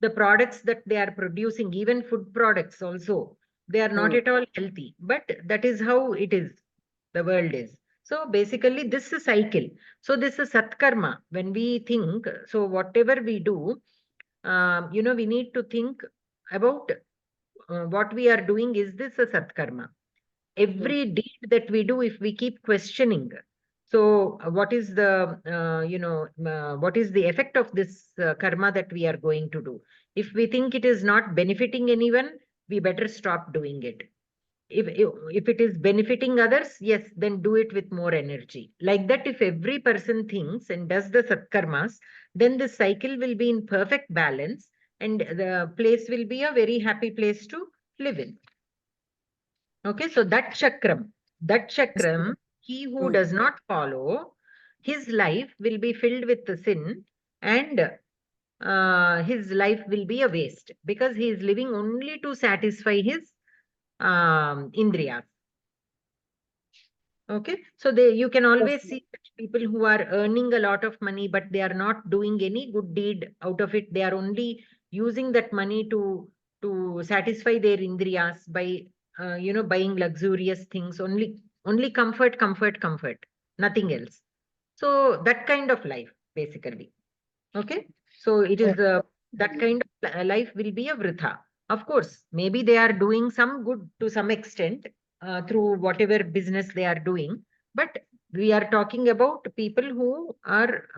The products that they are producing, even food products also, they are not at all healthy. But that is how it is. The world is. So basically, this is a cycle. So this is satkarma. When we think, so whatever we do, we need to think about what we are doing. Is this a satkarma? Every deed that we do, if we keep questioning, so what is the effect of this karma that we are going to do? If we think it is not benefiting anyone, we better stop doing it. If it is benefiting others, yes, then do it with more energy. Like that, if every person thinks and does the satkarmas, then the cycle will be in perfect balance, and the place will be a very happy place to live in. Okay, so that chakram, he who does not follow, his life will be filled with the sin, and his life will be a waste because he is living only to satisfy his indriyas. Okay, so you can always see people who are earning a lot of money, but they are not doing any good deed out of it. They are only using that money to satisfy their indriyas by buying luxurious things, only comfort, nothing else. So that kind of life, basically. Okay, so it is that kind of life will be a vritha. Of course, maybe they are doing some good to some extent through whatever business they are doing, but we are talking about people who are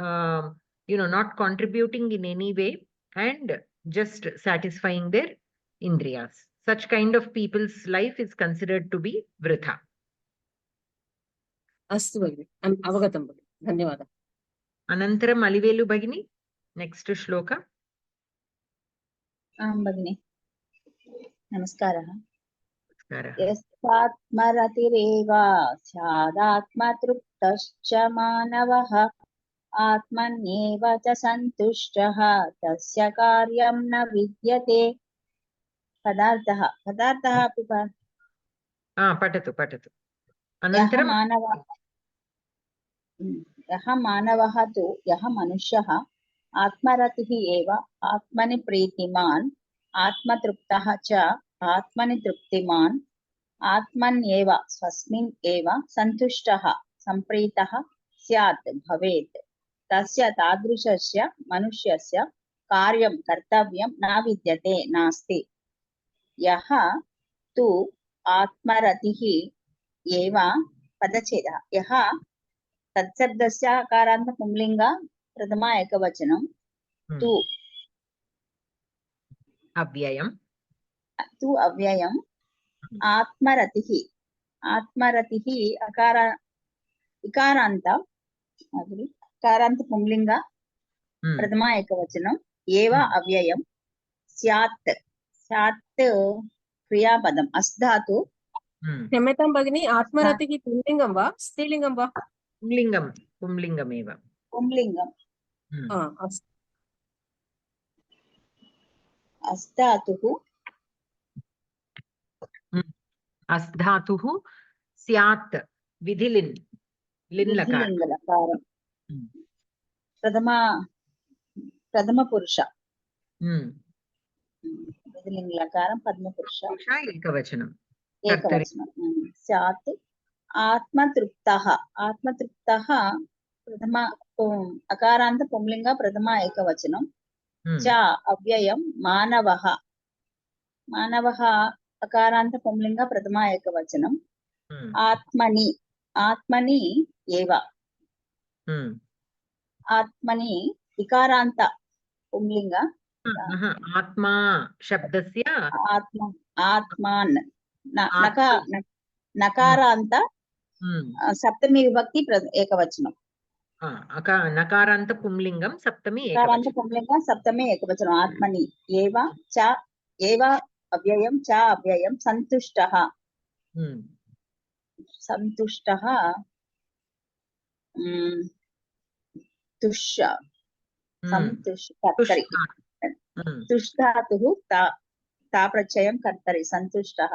not contributing in any way and just satisfying their indriyas. Such kind of people's life is considered to be vritha. अस्तु भगिनि, अवगतं भगिनि, धन्यवादः. अनन्तरम् अलिवेलु भगिनी, next श्लोक. आं भगिनि, नमस्कारः. नमस्कारः. यस्त्वात्मरतिरेवा स्यादात्मतृप्तश्च मानवः आत्मन्येव च सन्तुष्टः तस्य कार्यं न विद्यते. पदार्थः अपि पठतु अनन्तरं यः मानवः तु यः मनुष्यः आत्मरतिः एव आत्मनि प्रीतिमान् आत्मतृप्तः च आत्मनि तृप्तिमान् आत्मन्येव स्वस्मिन् एव सन्तुष्टः सम्प्रीतः स्यात् भवेत् तस्य तादृशस्य मनुष्यस्य कार्यं कर्तव्यं न विद्यते नास्ति. यः तु आत्मरतिः एव पदच्छेदः. यः तत्शब्दस्य अकारान्त पुंलिङ्ग प्रथमा एकवचनं तु अव्ययम् आत्मरतिः इकारान्त पुंलिङ्ग प्रथमा एकवचनं एव अव्ययं स्यात् क्रियापदम् अस्धातु. क्षम्यतां भगिनि, आत्मरतिः पुल्लिङ्गं वा स्त्रीलिङ्गं वा? पुंलिङ्गमेव. पुंलिङ्गम्. अस्धातुः स्यात् विधिलिन् लिङ्लकारं प्रथमपुरुष विधिलिङ्लकारं प्रथमपुरुष एकवचनं स्यात्. आत्मतृप्तः प्रथम अकारान्त पुंलिङ्ग प्रथमा एकवचनं च अव्ययं मानवः अकारान्त पुंलिङ्ग प्रथमा एकवचनं आत्मनि एव आत्मनि इकारान्त पुंलिङ्ग आत्मा शब्दस्य आत्मान् नकारान्त सप्तमी विभक्ति एकवचनं नकारान्त पुंलिङ्गं सप्तमी एकवचनं आत्मनि एव च एव अव्ययं च अव्ययं सन्तुष्टः तुष्धातुः ता प्रत्ययं कर्तरि सन्तुष्टः.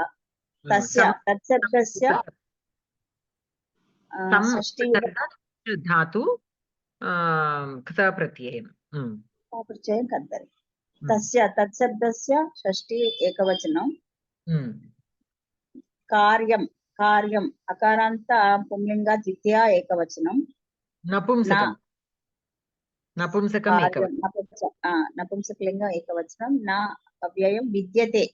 तस्य तत्शब्दस्य षष्ठी धातु प्रत्ययं कर्तरि. तस्य तत्शब्दस्य षष्ठी एकवचनं कार्यं अकारान्त पुंलिङ्ग द्वितीया एकवचनं नपुंसकलिङ्ग एकवचनं न अव्ययं विद्यते.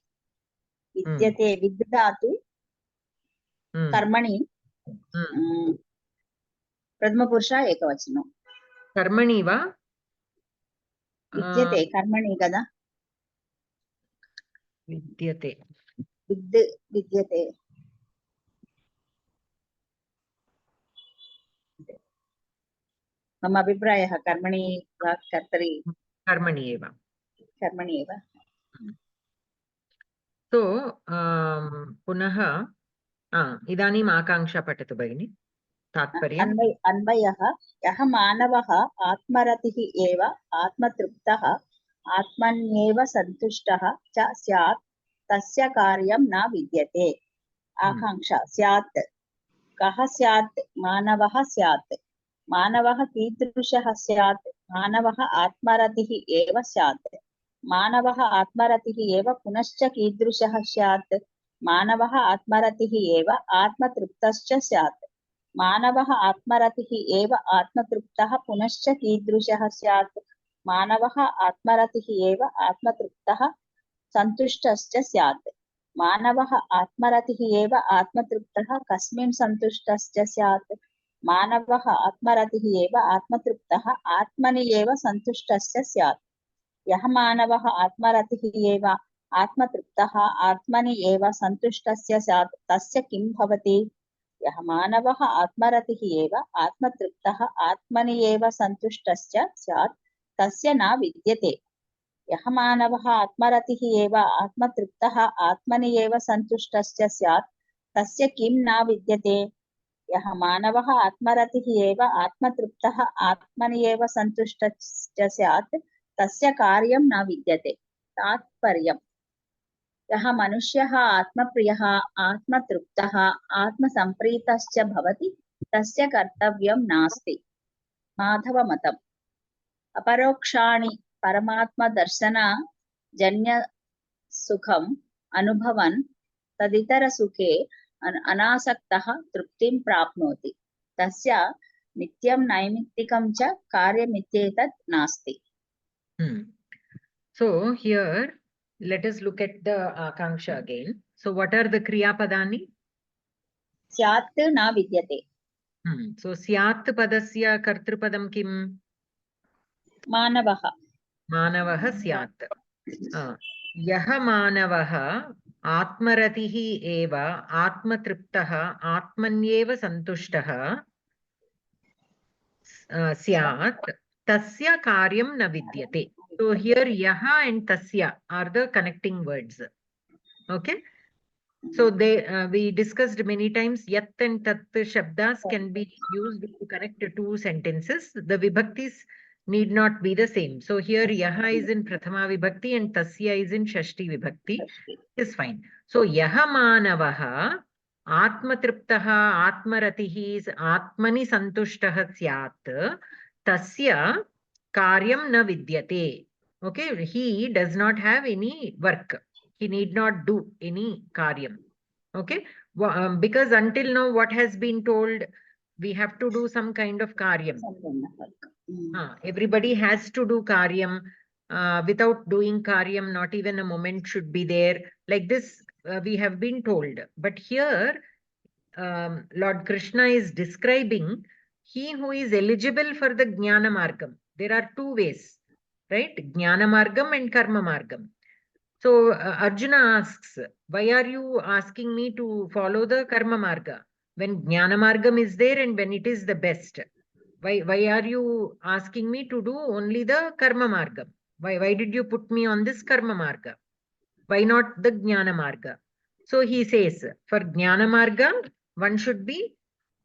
विद्धातु कर्मणि प्रथमपुरुष एकवचनं कर्मणि वा विद्यते. कर्मणि कदा विद्यते विद्यते मम अभिप्रायः कर्मणि वा कर्तरि कर्मणि एव. कर्मणि एव. तो पुनः इदानीम् आकाङ्क्षा पठतु भगिनि तात्पर्यम्। अन्वयः यः मानवः आत्मरतिः एव आत्मतृप्तः आत्मन्येव सन्तुष्टः च स्यात् तस्य कार्यं न विद्यते। आकाङ्क्षा स्यात् कः स्यात्? मानवः स्यात्। मानवः कीदृशः स्यात्? मानवः आत्मरतिः एव स्यात्। मानवः आत्मरतिः एव पुनश्च कीदृशः स्यात्? मानवः आत्मरतिः एव आत्मतृप्तश्च स्यात्। मानवः आत्मरतिः एव आत्मतृप्तः पुनश्च कीदृशः स्यात्? मानवः आत्मरतिः एव आत्मतृप्तः सन्तुष्टश्च स्यात्। मानवः आत्मरतिः एव आत्मतृप्तः कस्मिन् सन्तुष्टश्च स्यात्? मानवः आत्मरतिः एव आत्मतृप्तः आत्मनि एव सन्तुष्टश्च स्यात्। यः मानवः आत्मरतिः एव आत्मतृप्तः आत्मनि एव सन्तुष्टस्य स्यात् तस्य किं भवति? यः मानवः आत्मरतिः एव आत्मतृप्तः आत्मनि एव सन्तुष्टश्च स्यात् तस्य न विद्यते। यः मानवः आत्मरतिः एव आत्मतृप्तः आत्मनि एव सन्तुष्टश्च स्यात् तस्य किं न विद्यते? यः मानवः आत्मरतिः एव आत्मतृप्तः आत्मनि एव सन्तुष्टश्च स्यात् तस्य कार्यं न विद्यते। तात्पर्यम् यः मनुष्यः आत्मप्रियः आत्मतृप्तः आत्मसम्प्रीतश्च भवति तस्य कर्तव्यं नास्ति। माधवमतम् अपरोक्षाणि परमात्मदर्शन जन्य सुखम् अनुभवन् तदितरसुखे अनासक्तः तृप्तिं प्राप्नोति। तस्य नित्यं नैमित्तिकं च कार्यमित्येतत् नास्ति। So here let us look at the Akanksha again. So what are the Kriya Padani? स्यात् न विद्यते। So Syat Padasya Kartrupadam Kim? मानवः। मानवः स्यात्। यः मानवः आत्मरतिः एव आत्मतृप्तः आत्मन्येव सन्तुष्टः स्यात् तस्य कार्यं न विद्यते. So here yaha and tasya are the connecting words. Okay. So we discussed many times yat and tat shabdas can be used to connect two sentences. The vibhaktis need not be the same. So here yaha is in prathama vibhakti and tasya is in shashti vibhakti. Is fine. So yaha manavaha atmatriptaha atmaratihi is atmani santushtaha syat tasya karyam na vidyate. Okay, he does not have any work. He need not do any karyam. Okay, because until now what has been told, we have to do some kind of karyam. Everybody has to do karyam. Without doing karyam, not even a moment should be there. Like this, we have been told. But here, Lord Krishna is describing he who is eligible for the Jnana Margam. There are two ways, right? Jnana Margam and Karma Margam. So Arjuna asks, why are you asking me to follow the Karma Marga when Jnana Margam is there and when it is the best? Why are you asking me to do only the Karma Margam? Why did you put me on this Karma Marga? Why not the Jnana Marga? So he says, for Jnana Marga, one should be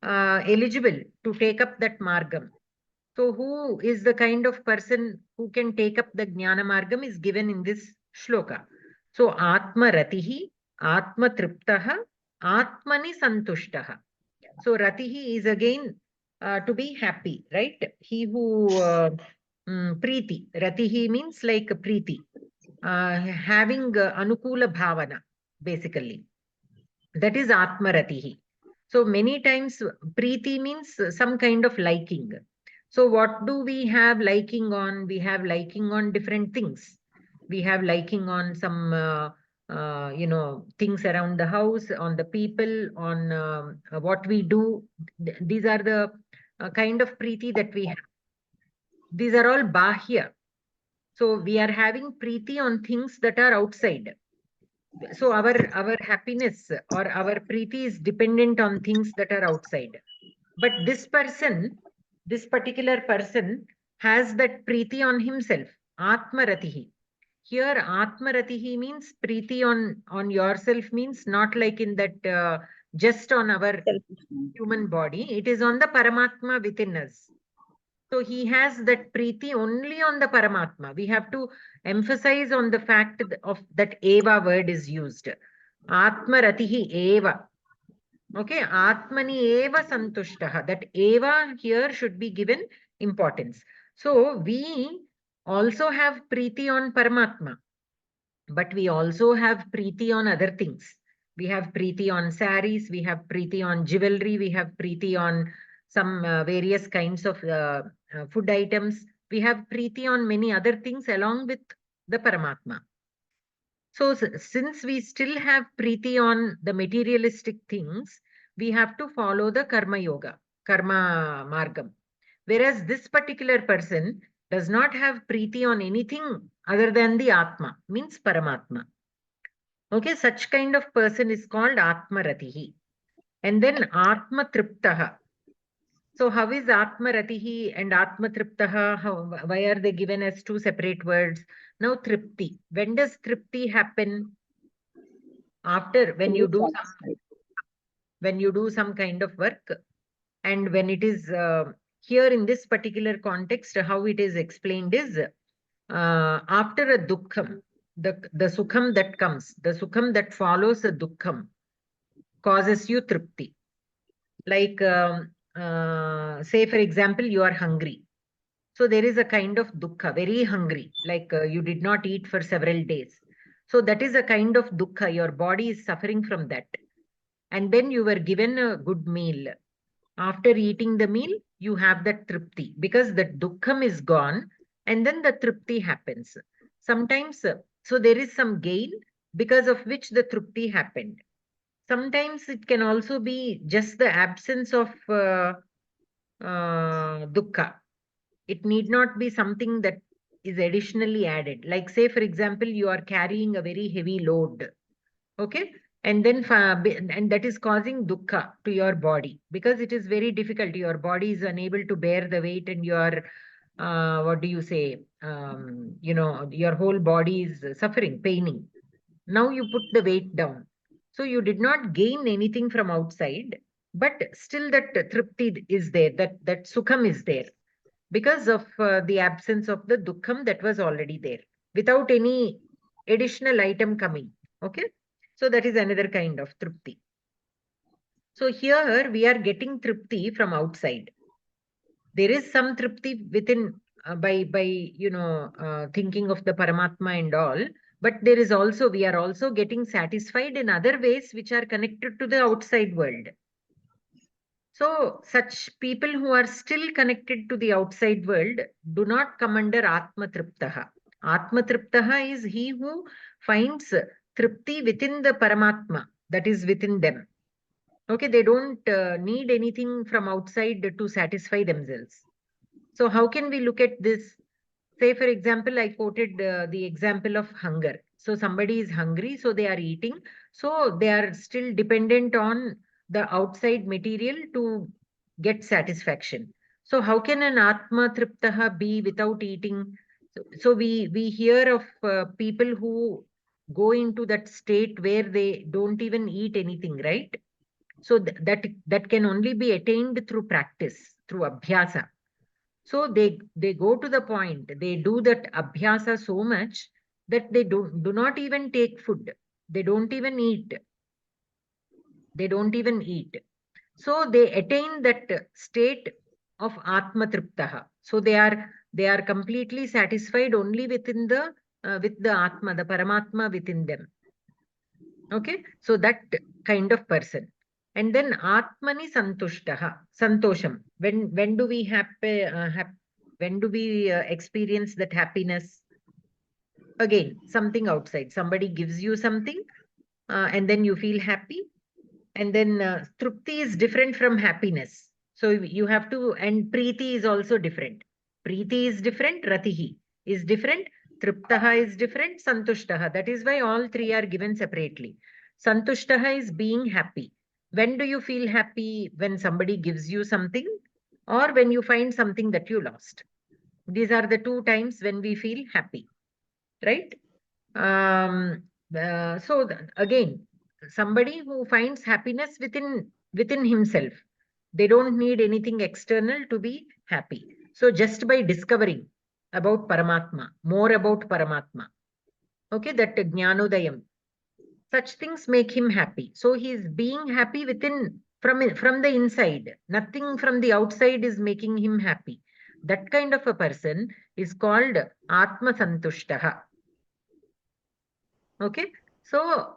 eligible to take up that Margam. So who is the kind of person who can take up the Jnana Margam is given in this shloka. So Atma Ratihi, Atma Triptaha, Atmani Santushtaha. So Ratihi is again to be happy, right? He who Preeti. Ratihi means like Preeti. Having Anukula Bhavana, basically. That is Atma Ratihi. So many times Preeti means some kind of liking. So what do we have liking on? We have liking on different things. We have liking on some, things around the house, on the people, on what we do. These are the kind of preeti that we have. These are all bahya. So we are having preeti on things that are outside. So our happiness or our preeti is dependent on things that are outside. But this particular person has that preeti on himself, Atma Ratihi. Here Atma Ratihi means preeti on yourself means not like in that just on our Selfish mind. human body. It is on the Paramatma within us. So he has that Preeti only on the Paramatma. We have to emphasize on the fact of that Eva word is used. Atma Ratihi Eva. Okay, Atmani Eva Santushtaha. That Eva here should be given importance. So we also have Preeti on Paramatma, but we also have Preeti on other things. We have Preeti on saris, we have Preeti on jewelry, we have Preeti on some various kinds of food items. We have Preeti on many other things along with the Paramatma. So since we still have Preeti on the materialistic things, we have to follow the Karma Yoga, Karma Margam. Whereas this particular person does not have Preeti on anything other than the Atma, means Paramatma. Okay, such kind of person is called Atma Ratihi. And then Atma Triptaha. So how is Atma Ratihi and Atma Triptaha? Why are they given as two separate words? Now Tripti. When does Tripti happen? After when you Fully do satisfied. some kind of work, and when it is here in this particular context, how it is explained is after a dukkham, the sukham that comes, the sukham that follows a dukkham causes you tripti. Like say for example, you are hungry. So there is a kind of dukkha, very hungry, like you did not eat for several days. So that is a kind of dukkha. Your body is suffering from that. And then you were given a good meal. After eating the meal, you have that tripti because the dukkham is gone and then the tripti happens. Sometimes, so there is some gain because of which the tripti happened. Sometimes it can also be just the absence of dukkha. It need not be something that is additionally added. Like say, for example, you are carrying a very heavy load. Okay. And then, and that is causing dukkha to your body because it is very difficult. Your body is unable to bear the weight and your, what do you say? Your whole body is suffering, paining. Now you put the weight down. So you did not gain anything from outside, but still that tripti is there, that sukham is there because of the absence of the dukkham that was already there without any additional item coming. Okay. So that is another kind of tripti. So here we are getting tripti from outside. There is some tripti within by thinking of the Paramatma and all, but there is also, we are also getting satisfied in other ways which are connected to the outside world. So such people who are still connected to the outside world do not come under Atma Triptaha. Atma Triptaha is he who finds tripti within the Paramatma, that is within them. Okay, they don't need anything from outside to satisfy themselves. So how can we look at this? Say, for example, I quoted the example of hunger. So somebody is hungry, so they are eating. So they are still dependent on the outside material to get satisfaction. So how can an Atma Triptaha be without eating? So we hear of people who go into that state where they don't even eat anything, right? So that can only be attained through practice, through abhyasa. So they go to the point, they do that abhyasa so much that they do not even take food. They don't even eat. They don't even eat. So they attain that state of Atma Triptaha. So they are completely satisfied only within the with the Atma, the Paramatma within them. Okay, so that kind of person. And then Atmani Santushtaha, Santosham. When do we when do we experience that happiness? Again, something outside. Somebody gives you something, and then you feel happy. And then Trupti is different from happiness. So you have to, and Preeti is also different. Preeti is different, Ratihi is different, Triptaha is different, Santushtaha. That is why all three are given separately. Santushtaha is being happy. When do you feel happy? When somebody gives you something or when you find something that you lost. These are the two times when we feel happy, right? So again, somebody who finds happiness within himself. They don't need anything external to be happy. So just by discovering about Paramatma, more about Paramatma, okay, that Jnanodayam, such things make him happy. So he is being happy within, from the inside. Nothing from the outside is making him happy. That kind of a person is called Atma Santushtaha. Okay, so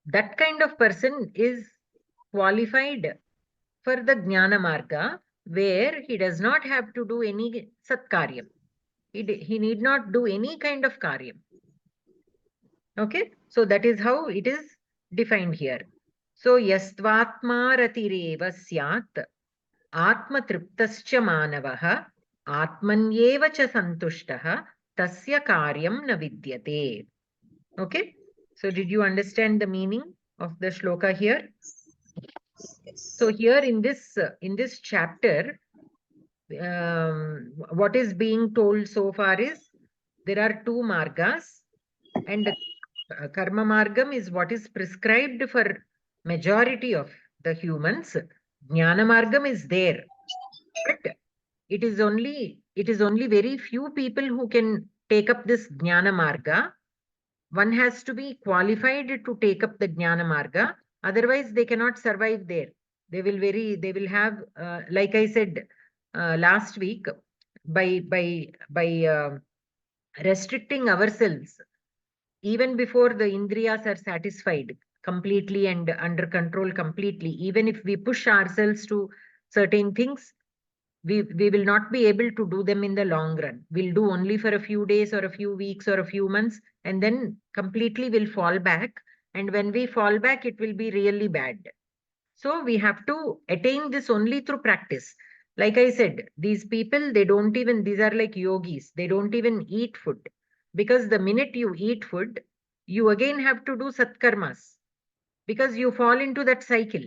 that kind of person is qualified for the Jnana Marga, where he does not have to do any Satkaryam. He need not do any kind of Karyam. Okay, so that is how it is defined here. So, Yastvatma Ratireva Syat Atma Triptascha Manavaha Atmanyeva cha Santushtaha Tasya Karyam na Vidyate. Okay, so did you understand the meaning of the shloka here? So here in this chapter, what is being told so far is there are two margas, and karma margam is what is prescribed for majority of the humans. Jnana margam is there, but it is only very few people who can take up this jnana marga. One has to be qualified to take up the jnana marga, otherwise they cannot survive there. They will have, like I said last week, by restricting ourselves even before the indriyas are satisfied completely and under control completely, even if we push ourselves to certain things, we will not be able to do them in the long run. We'll do only for a few days or a few weeks or a few months, and then completely will fall back. And when we fall back, it will be really bad. So we have to attain this only through practice. Like I said, these people, they don't even, these are like yogis, they don't even eat food. Because the minute you eat food, you again have to do satkarmas, because you fall into that cycle.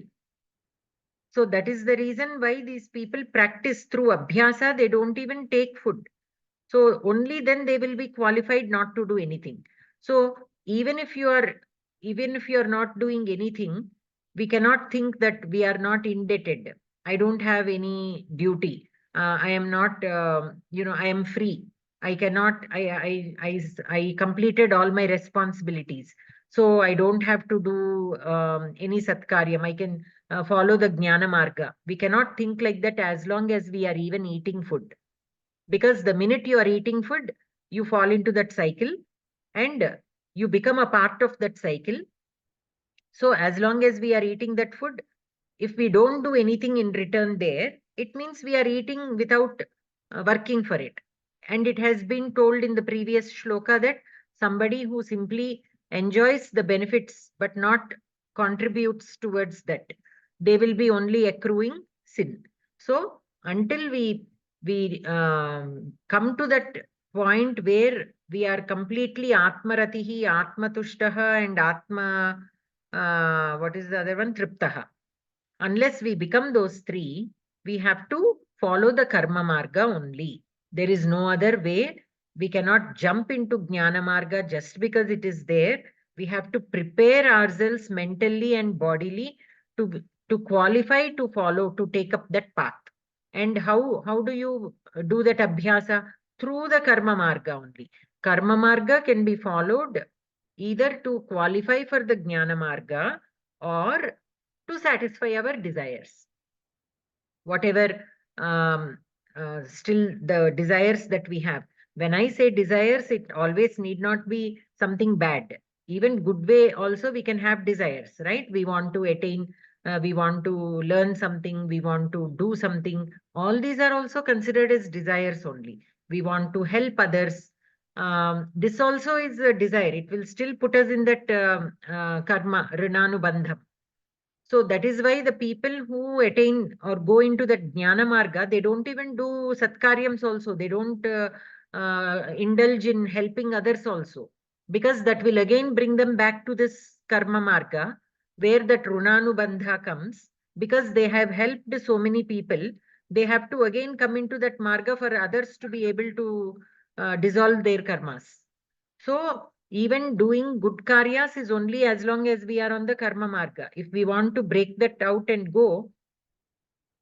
So that is the reason why these people practice through abhyasa, they don't even take food. So only then they will be qualified not to do anything. So even if you are not doing anything, we cannot think that we are not indebted. I don't have any duty. I am not, I am free. I cannot, I completed all my responsibilities. So I don't have to do any satkaryam. I can follow the jnana marga. We cannot think like that as long as we are even eating food. Because the minute you are eating food, you fall into that cycle and you become a part of that cycle. So as long as we are eating that food, if we don't do anything in return there, it means we are eating without working for it. And it has been told in the previous shloka that somebody who simply enjoys the benefits but not contributes towards that, they will be only accruing sin. So until we come to that point where we are completely atmaratihi, atmatushtaha, and what is the other one? Triptaha. Unless we become those three, we have to follow the karma marga only. There is no other way. We cannot jump into jnana marga just because it is there. We have to prepare ourselves mentally and bodily to qualify to follow, to take up that path. And how do you do that abhyasa? Through the karma marga only. Karma marga can be followed either to qualify for the jnana marga or to satisfy our desires. Whatever still the desires that we have. When I say desires, it always need not be something bad. Even good way also we can have desires, right? We want to attain, we want to learn something, we want to do something. All these are also considered as desires only. We want to help others. This also is a desire. It will still put us in that karma, rinanubandham. So that is why the people who attain or go into that jnana marga, they don't even do satkaryams also. They don't indulge in helping others also. Because that will again bring them back to this karma marga, where that runanubandha comes. Because they have helped so many people, they have to again come into that marga for others to be able to dissolve their karmas. So Even doing good karyas is only as long as we are on the karma marga. If we want to break that out and go,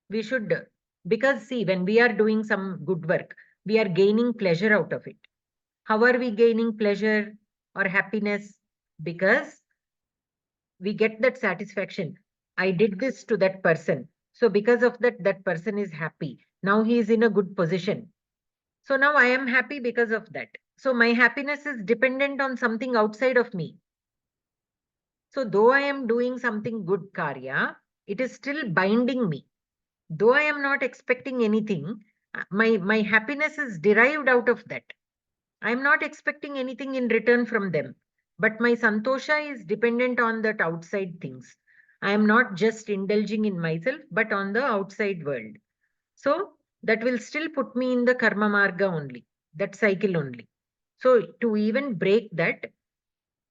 we should, because see, when we are doing some good work, we are gaining pleasure out of it. How are we gaining pleasure or happiness? Because we get that satisfaction. I did this to that person. So because of that, that person is happy. Now he is in a good position. So now I am happy because of that. So my happiness is dependent on something outside of me. So though I am doing something good karya, it is still binding me. Though I am not expecting anything, my happiness is derived out of that. I am not expecting anything in return from them. But my santosha is dependent on that outside things. I am not just indulging in myself, but on the outside world. So that will still put me in the karma marga only, that cycle only. So to even break that,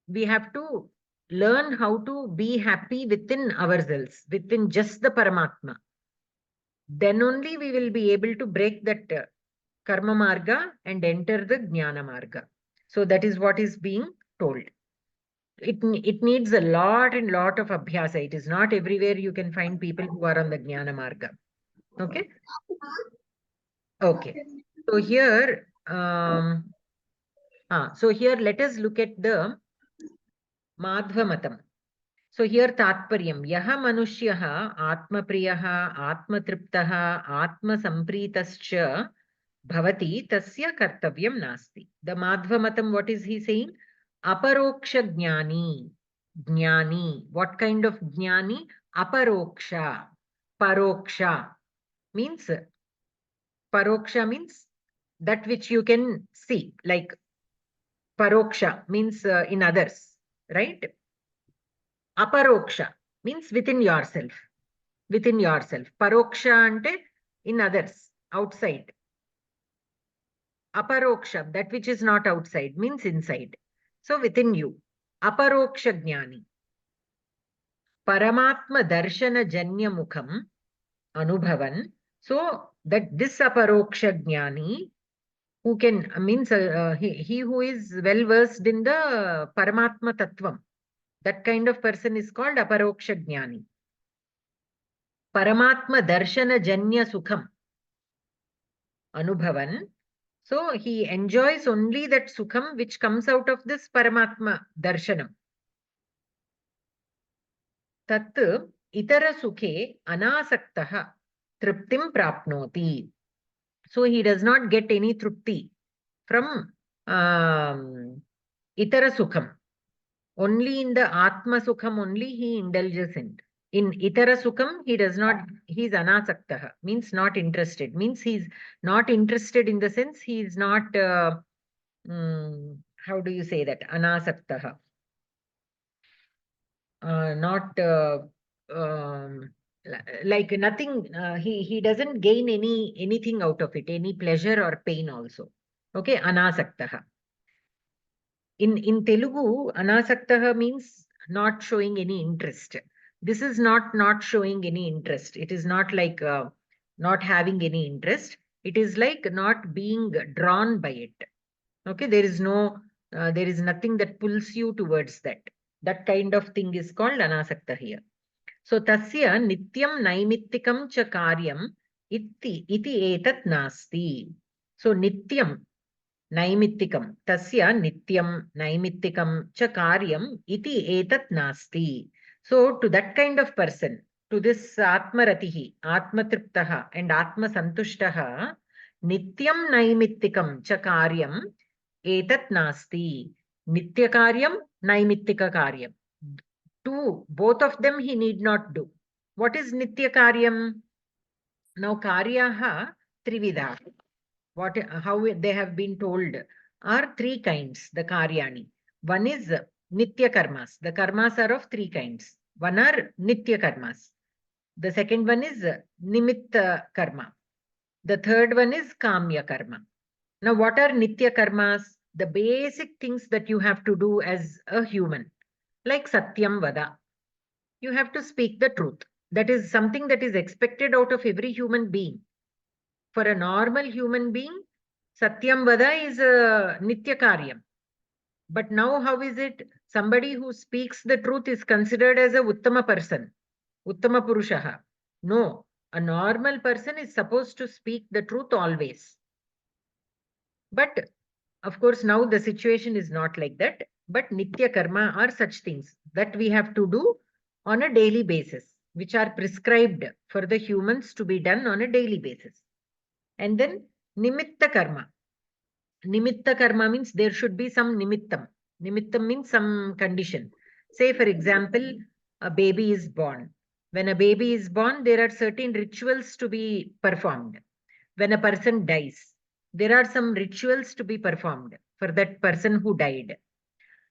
we have to learn how to be happy within ourselves, within just the Paramatma. Then only we will be able to break that karma marga and enter the jnana marga. So that is what is being told. It needs a lot and lot of abhyasa. It is not everywhere you can find people who are on the jnana marga. Okay. Okay. So here, so here let us look at the Madhva Matam. So here Tatparyam. Yaha Manushyaha Atmapriyaha Atmatriptaha Atmasampritascha Bhavati Tasya Kartavyam Nasti. The Madhva Matam, what is he saying? Aparoksha Jnani. Jnani. What kind of Jnani? Aparoksha. Paroksha means that which you can see, like paroksha means in others, right? Aparoksha means within yourself. Within yourself. Paroksha ante in others, outside. Aparoksha, that which is not outside, means inside. So within you. Aparoksha jnani. Paramatma darshana janya mukham anubhavan. So that this aparoksha jnani, who can, means he who is well versed in the Paramatma Tattvam, that kind of person is called aparoksha jnani. Paramatma darshana janya sukham anubhavan. So he enjoys only that sukham which comes out of this Paramatma darshanam. Tat itara sukhe anasaktaha triptim prapnoti. So he does not get any trupti from itara sukham. Only in the Atma Sukham only he indulges in. In Itara Sukham, he does not, he is anasaktaha, means not interested. Means he is not interested in the sense he is not, how do you say that? Anasaktaha. Not, like nothing, he doesn't gain anything out of it, any pleasure or pain also. Okay, anasaktaha. In Telugu, anasaktaha means not showing any interest. This is not showing any interest. It is not like not having any interest. It is like not being drawn by it. Okay, there is nothing that pulls you towards that. That kind of thing is called anasakta here. So tasya nityam naimittikam cha karyam iti etat nasti. So nityam naimittikam tasya nityam naimittikam cha karyam iti etat nasti. So to that kind of person, to this atmaratihi, atmatriptaha and atmasantushtaha, nityam naimittikam cha karyam etat nasti. Nitya karyam, naimittika karyam. Both of them he need not do. What is nitya karyam? Now karyaha trividha. How they have been told are three kinds, the karyani. One is nitya karmas. The karmas are of three kinds. One are nitya karmas. The second one is nimitta karma. The third one is kamya karma. Now what are nitya karmas? The basic things that you have to do as a human, like satyam vada. You have to speak the truth. That is something that is expected out of every human being. For a normal human being, satyam vada is a nitya karyam. But now how is it? Somebody who speaks the truth is considered as a Uttama person, Uttama Purushaha. No, a normal person is supposed to speak the truth always. But of course, now the situation is not like that. But Nitya Karma are such things that we have to do on a daily basis, which are prescribed for the humans to be done on a daily basis. And then Nimitta Karma. Nimitta Karma means there should be some Nimittam. Nimittam means some condition. Say, for example, a baby is born. When a baby is born, there are certain rituals to be performed. When a person dies, there are some rituals to be performed for that person who died.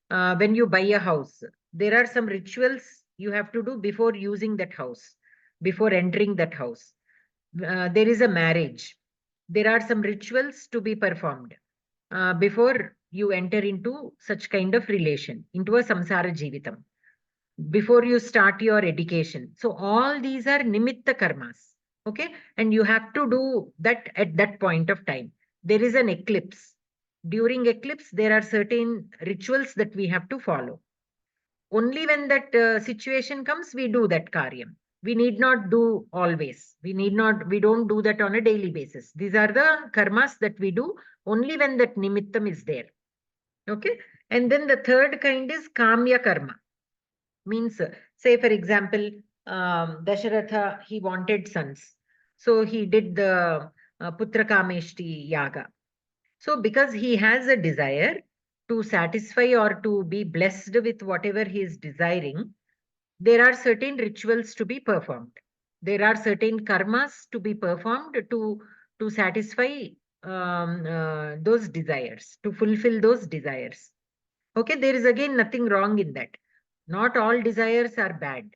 When you buy a house, there are some rituals you have to do before using that house, before entering that house. There is a marriage. There are some rituals to be performed before you enter into such kind of relation, into a samsara jivitam, before you start your education. So all these are nimitta karmas. Okay. And you have to do that at that point of time. There is an eclipse. During eclipse, there are certain rituals that we have to follow. Only when that situation comes, we do that karyam. We need not do always. We don't do that on a daily basis. These are the karmas that we do only when that nimittam is there. Okay. And then the third kind is kamya karma. Means, say, for example, Dasharatha, he wanted sons. So he did the Putra Kameshti Yaga. So because he has a desire to satisfy or to be blessed with whatever he is desiring, there are certain rituals to be performed. There are certain karmas to be performed to satisfy those desires, to fulfill those desires. Okay, there is again nothing wrong in that. Not all desires are bad.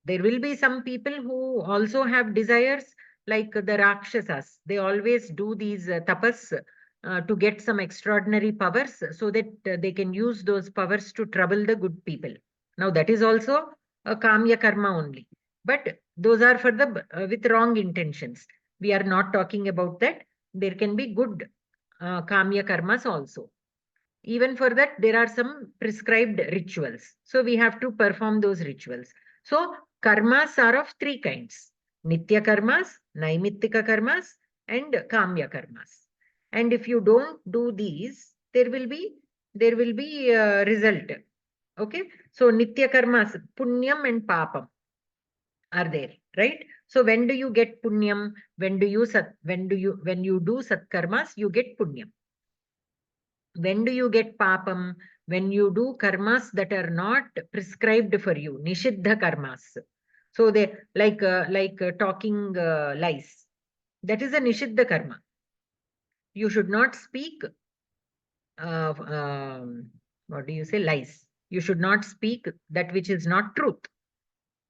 There will be some people who also have desires, like the Rakshasas. They always do these tapas to get some extraordinary powers so that they can use those powers to trouble the good people. Now, that is also a kamya karma only. But those are for the with wrong intentions. We are not talking about that. There can be good kamya karmas also. Even for that, there are some prescribed rituals. So we have to perform those rituals. So karmas are of three kinds: Nitya karmas, Naimittika karmas, and Kamya karmas. And if you don't do these, there will be a result. Okay. So Nitya karmas, Punyam and Papam are there, right? So when do you get Punyam? When you do Sat karmas, you get Punyam. When do you get papam? When you do karmas that are not prescribed for you, nishiddha karmas. So they like talking lies. That is a nishiddha karma. You should not speak. What do you say? Lies. You should not speak that which is not truth.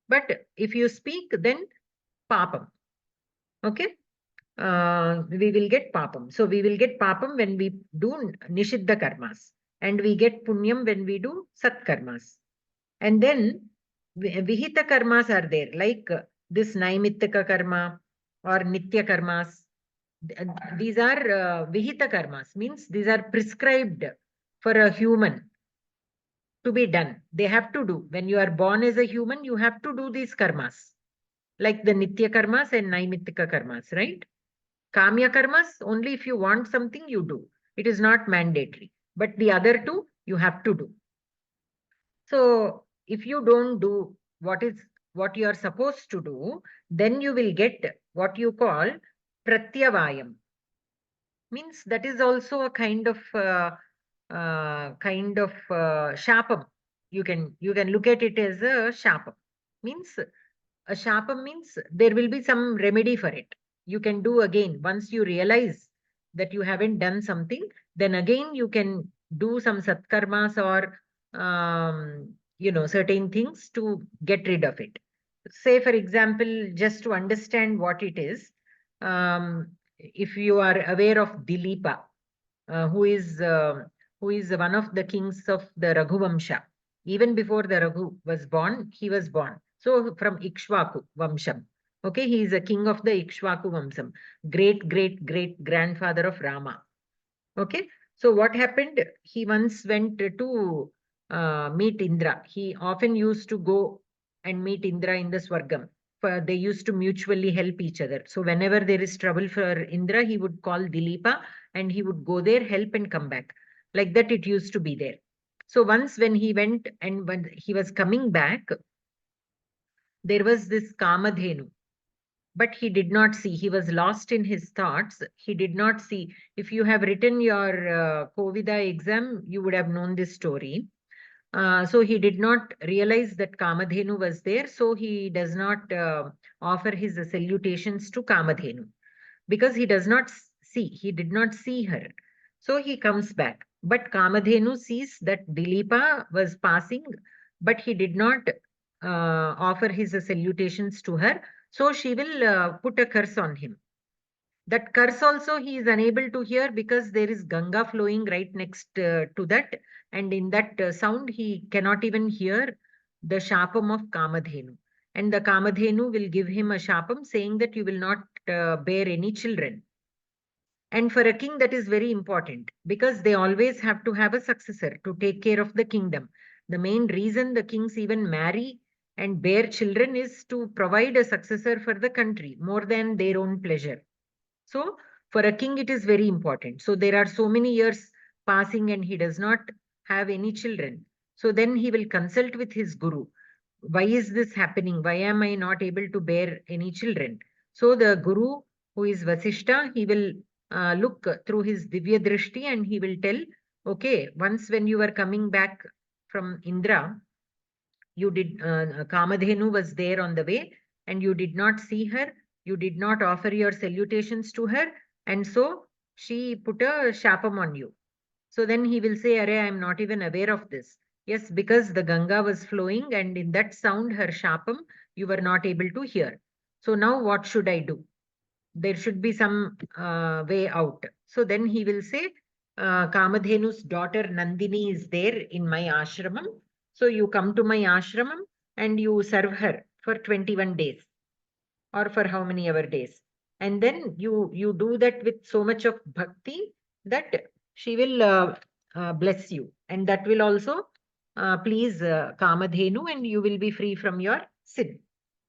But if you speak, then papam. Okay. We will get papam. So we will get papam when we do nishiddha karmas, and we get punyam when we do sat karmas. And then vihita karmas are there, like this naimittika karma or nitya karmas. These are vihita karmas, means these are prescribed for a human to be done. They have to do. When you are born as a human, you have to do these karmas, like the nitya karmas and naimittika karmas, right? Kamya karmas, only if you want something, you do. It is not mandatory. But the other two, you have to do. So if you don't do what you are supposed to do, then you will get what you call pratyavayam. Means that is also a kind of shapam. You can look at it as a shapam. Means a shapam means there will be some remedy for it. You can do again. Once you realize that you haven't done something, then again you can do some satkarmas or certain things to get rid of it. Say, for example, just to understand what it is, if you are aware of Dilipa, who is one of the kings of the Raghuvamsha. Even before the Raghu was born, he was born. So from Ikshvaku Vamsham. Okay, he is a king of the Ikshvaku Vamsham, great grandfather of Rama. Okay, So what happened? He once went to meet Indra. He often used to go and meet Indra in the Swargam. They used to mutually help each other. So whenever there is trouble for Indra, he would call Dilipa and he would go there, help and come back. Like that it used to be there. So once when he went and when he was coming back, there was this Kamadhenu, but he did not see. He was lost in his thoughts. He did not see. If you have written your Kovida exam, you would have known this story. So he did not realize that Kamadhenu was there. So he does not offer his salutations to Kamadhenu because he does not see. He did not see her. So he comes back. But Kamadhenu sees that Dilipa was passing, but he did not offer his salutations to her. So she will put a curse on him. That curse also he is unable to hear because there is Ganga flowing right next to that. And in that sound, he cannot even hear the shapam of Kamadhenu. And the Kamadhenu will give him a shapam saying that you will not bear any children. And for a king, that is very important because they always have to have a successor to take care of the kingdom. The main reason the kings even marry and bear children is to provide a successor for the country more than their own pleasure. So for a king, it is very important. So there are so many years passing and he does not have any children. So then he will consult with his guru. Why is this happening? Why am I not able to bear any children? So the guru, who is Vasishta, he will look through his Divya Drishti and he will tell, okay, once when you were coming back from Indra, you did Kamadhenu was there on the way and you did not see her, you did not offer your salutations to her, and so she put a shapam on you. So then he will say, Arey, I am not even aware of this. Yes, because the Ganga was flowing and in that sound, her shapam, you were not able to hear. So now what should I do? There should be some way out. So then he will say, Kamadhenu's daughter Nandini is there in my ashramam. So you come to my ashramam and you serve her for 21 days or for how many ever days. And then you do that with so much of bhakti that she will bless you. And that will also please Kamadhenu and you will be free from your sin.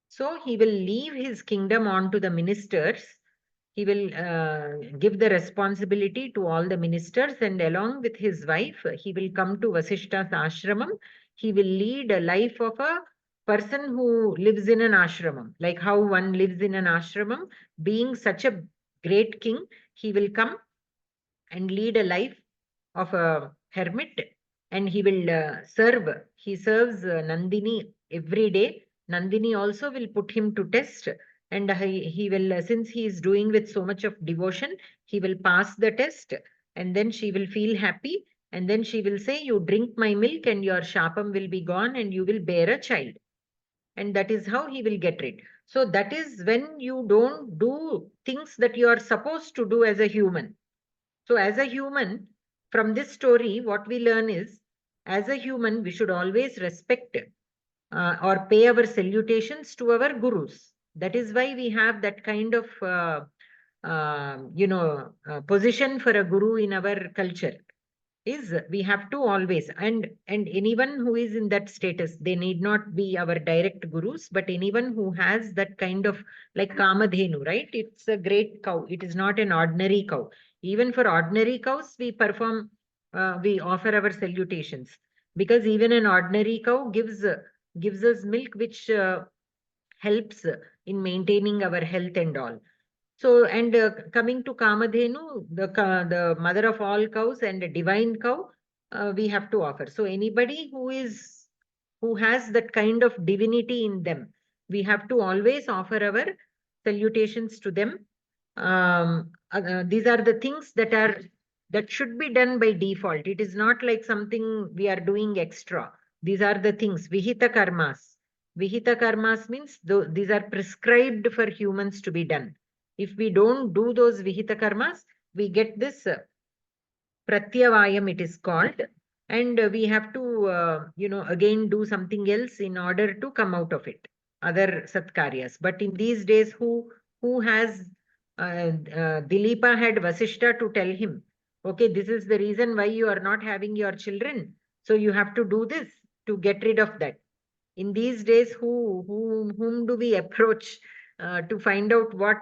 So he will leave his kingdom on to the ministers. He will give the responsibility to all the ministers, and along with his wife, he will come to Vasishta's ashramam. He will lead a life of a person who lives in an ashramam, like how one lives in an ashramam. Being such a great king, he will come and lead a life of a hermit, and he will serve. He serves Nandini every day. Nandini also will put him to test, and he will, since he is doing with so much of devotion, he will pass the test, and then she will feel happy, and then she will say, you drink my milk and your shapam will be gone and you will bear a child. And that is how he will get rid. So that is when you don't do things that you are supposed to do as a human. So as a human, from this story, what we learn is, as a human, we should always respect or pay our salutations to our gurus. That is why we have that kind of, position for a guru in our culture. Is we have to always, and anyone who is in that status, they need not be our direct gurus, but anyone who has that kind of, like Kamadhenu, right? It's a great cow. It is not an ordinary cow. Even for ordinary cows, we perform, we offer our salutations, because even an ordinary cow gives us milk, which helps in maintaining our health and all. So, and coming to Kamadhenu, the mother of all cows and a divine cow, we have to offer. So anybody who has that kind of divinity in them, we have to always offer our salutations to them. These are the things that should be done by default. It is not like something we are doing extra. These are the things, Vihita karmas. Vihita karmas means these are prescribed for humans to be done. If we don't do those Vihita karmas, we get this Pratyavayam, it is called. And we have to, again do something else in order to come out of it, other Satkaryas. But in these days, who has, Dilipa had Vasishta to tell him, Okay, this is the reason why you are not having your children. So you have to do this to get rid of that. In these days, whom do we approach to find out what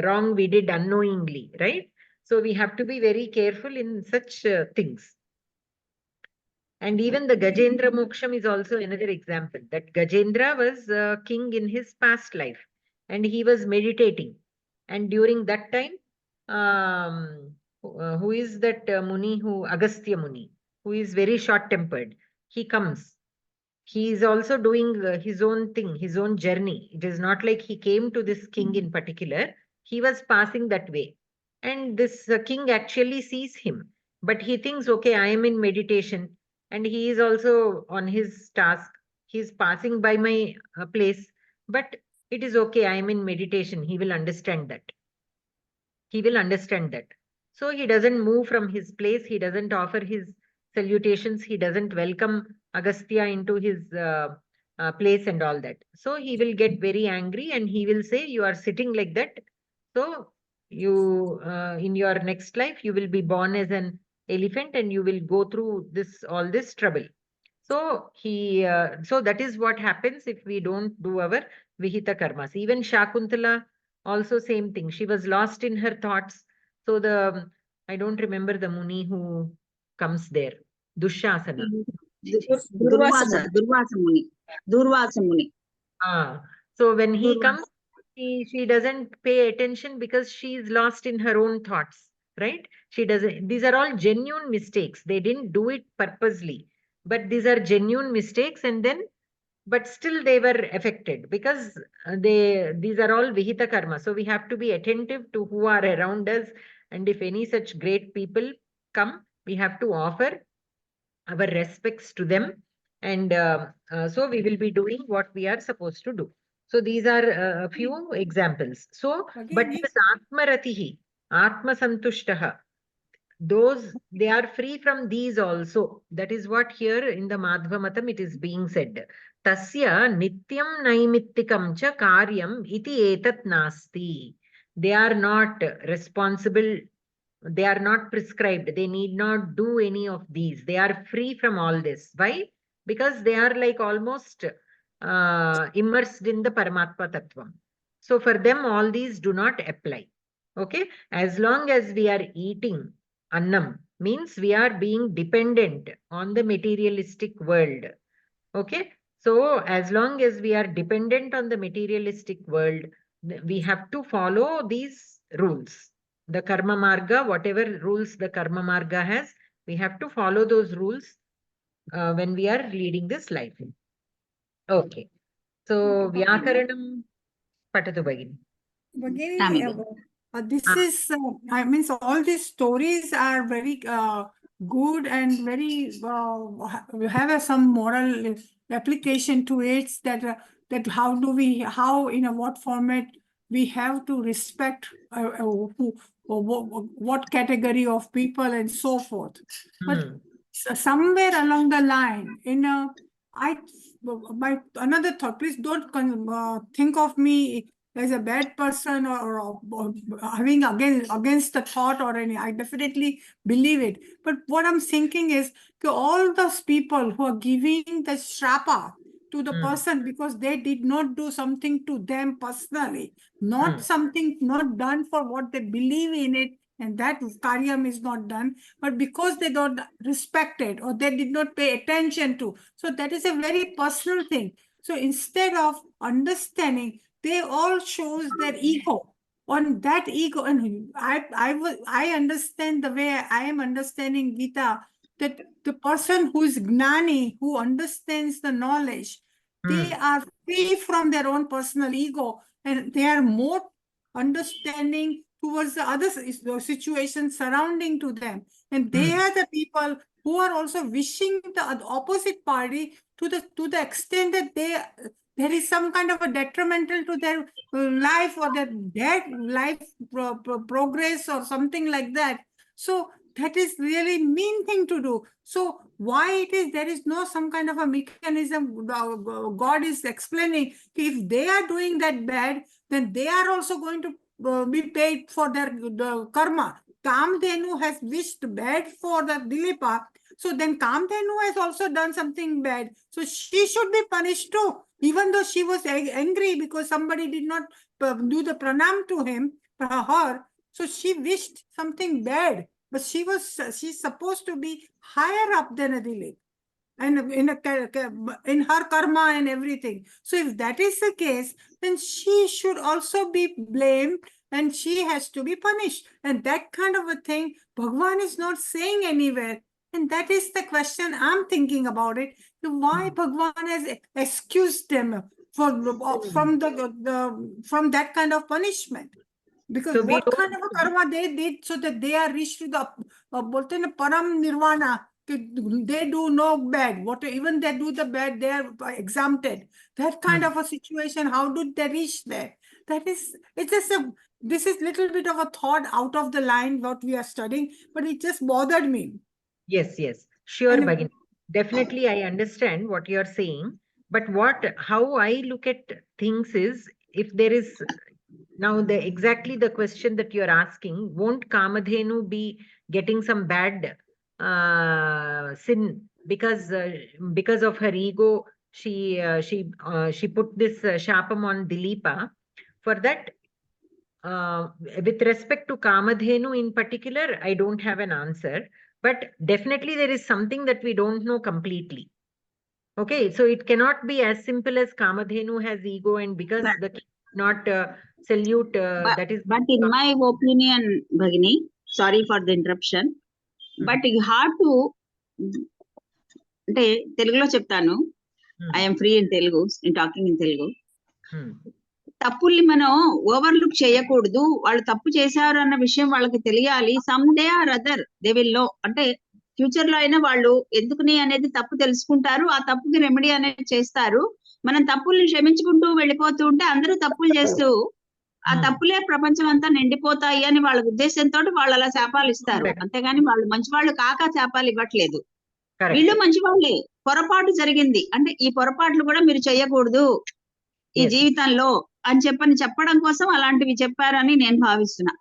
wrong we did unknowingly, right? So we have to be very careful in such things. And even the Gajendra Moksham is also another example, that Gajendra was a king in his past life and he was meditating. And during that time, who is that Muni, Agastya Muni, who is very short tempered, he comes. He is also doing his own thing, his own journey. It is not like he came to this king in particular, he was passing that way. And this king actually sees him, but he thinks, okay, I am in meditation and he is also on his task. He is passing by my place, but it is okay, I am in meditation. He will understand that. He will understand that. So he doesn't move from his place. He doesn't offer his salutations. He doesn't welcome Agastya into his place and all that. So he will get very angry and he will say, you are sitting like that. So you, in your next life, you will be born as an elephant and you will go through all this trouble. So so that is what happens if we don't do our Vihita karmas. Even Shakuntala, also same thing. She was lost in her thoughts. So I don't remember the Muni who comes there. Dushasana. Durvasa Muni. So when he Durvasa. comes, she doesn't pay attention because she is lost in her own thoughts, right? She doesn't. These are all genuine mistakes. They didn't do it purposely, but these are genuine mistakes, and then but still they were affected because these are all Vihita karma. So we have to be attentive to who are around us, and if any such great people come, we have to offer our respects to them, and so we will be doing what we are supposed to do. So these are a few examples. So but Again, this atmaratihi, atmasantustah, those they are free from these also. That is what here in the Madhvamatam it is being said. Tasya nityam naimittikam cha karyam iti etat nasti. They are not responsible, they are not prescribed, they need not do any of these, they are free from all this. Why? Because they are like almost immersed in the Paramatma Tattvam. So for them all these do not apply. Okay, as long as we are eating annam, means we are being dependent on the materialistic world. Okay, so as long as we are dependent on the materialistic world, we have to follow these rules. The karma marga, whatever rules the karma marga has, we have to follow those rules when we are leading this life. Okay, so Vyakaranam Patatu Bhagini. Bhagini, this is, I mean, so all these stories are very good and very have some moral application to it, that how in what format we have to respect what category of people and so forth. But somewhere along the line, another thought, please don't think of me as a bad person or having against the thought or any. I definitely believe it. But what I'm thinking is all those people who are giving the shrapa to the person because they did not do something to them personally, not something not done for what they believe in it, and that karyam is not done, but because they don't respect it or they did not pay attention to. So that is a very personal thing. So instead of understanding, they all shows their ego. On that ego, and I understand the way I am understanding Gita, that the person who is gnani, who understands the knowledge, they are free from their own personal ego, and they are more understanding towards the other situations surrounding to them. And they are the people who are also wishing the opposite party to the extent that there is some kind of a detrimental to their life or their life progress or something like that. So that is really mean thing to do. So why there is no some kind of a mechanism God is explaining, if they are doing that bad, then they are also going to be paid for their karma. Kamdhenu has wished bad for the Dilipa, so then Kamdhenu has also done something bad. So she should be punished too, even though she was angry because somebody did not do the pranam to him, her. So she wished something bad, but she's supposed to be higher up than a Dilip. And in her karma and everything. So if that is the case, then she should also be blamed and she has to be punished. And that kind of a thing, Bhagwan is not saying anywhere. And that is the question I'm thinking about it. Why Bhagwan has excused them from that kind of punishment? Because So we what don't- kind of a karma they did so that they are reached to the param nirvana? They do no bad. Even they do the bad, they are exempted. That kind of a situation, how did they reach there? It's just this is little bit of a thought out of the line what we are studying, but it just bothered me. Yes, sure, And- Bhagini. Definitely, I understand what you are saying. But how I look at things is, if there is now exactly the question that you are asking, won't Kamadhenu be getting some bad sin because of her ego? She put this shapam on Dilipa. For that, with respect to Kamadhenu in particular, I don't have an answer. But definitely there is something that we don't know completely. Okay, so it cannot be as simple as Kamadhenu has ego, and because But- the king not salute, that is. But in my opinion, Bhagini, sorry for the interruption, but you have to, అంటే తెలుగులో చెప్తాను, I'm free in Telugu, in talking in Telugu. తప్పుల్ని మనం overlook చేయకూడదు. వాళ్ళు తప్పు చేశారు అన్న విషయం వాళ్ళకి తెలియాలి. Some day or other they will know. అంటే ఫ్యూచర్ లో అయినా వాళ్ళు ఎందుకుని అనేది తప్పు తెలుసుకుంటారు, ఆ తప్పుకి రెమెడీ అనేది చేస్తారు. మనం తప్పుల్ని క్షమించుకుంటూ వెళ్ళిపోతూ ఉంటే అందరూ తప్పులు చేస్తూ ఆ తప్పులే ప్రపంచం అంతా నిండిపోతాయి అని వాళ్ళ ఉద్దేశంతో వాళ్ళు అలా శాపాలు ఇస్తారు. అంతేగాని వాళ్ళు మంచి వాళ్ళు కాక శాపాలు ఇవ్వట్లేదు. వీళ్ళు మంచి వాళ్ళే, పొరపాటు జరిగింది అంటే ఈ పొరపాట్లు కూడా మీరు చేయకూడదు ఈ జీవితంలో అని చెప్పడం కోసం అలాంటివి చెప్పారని నేను భావిస్తున్నా.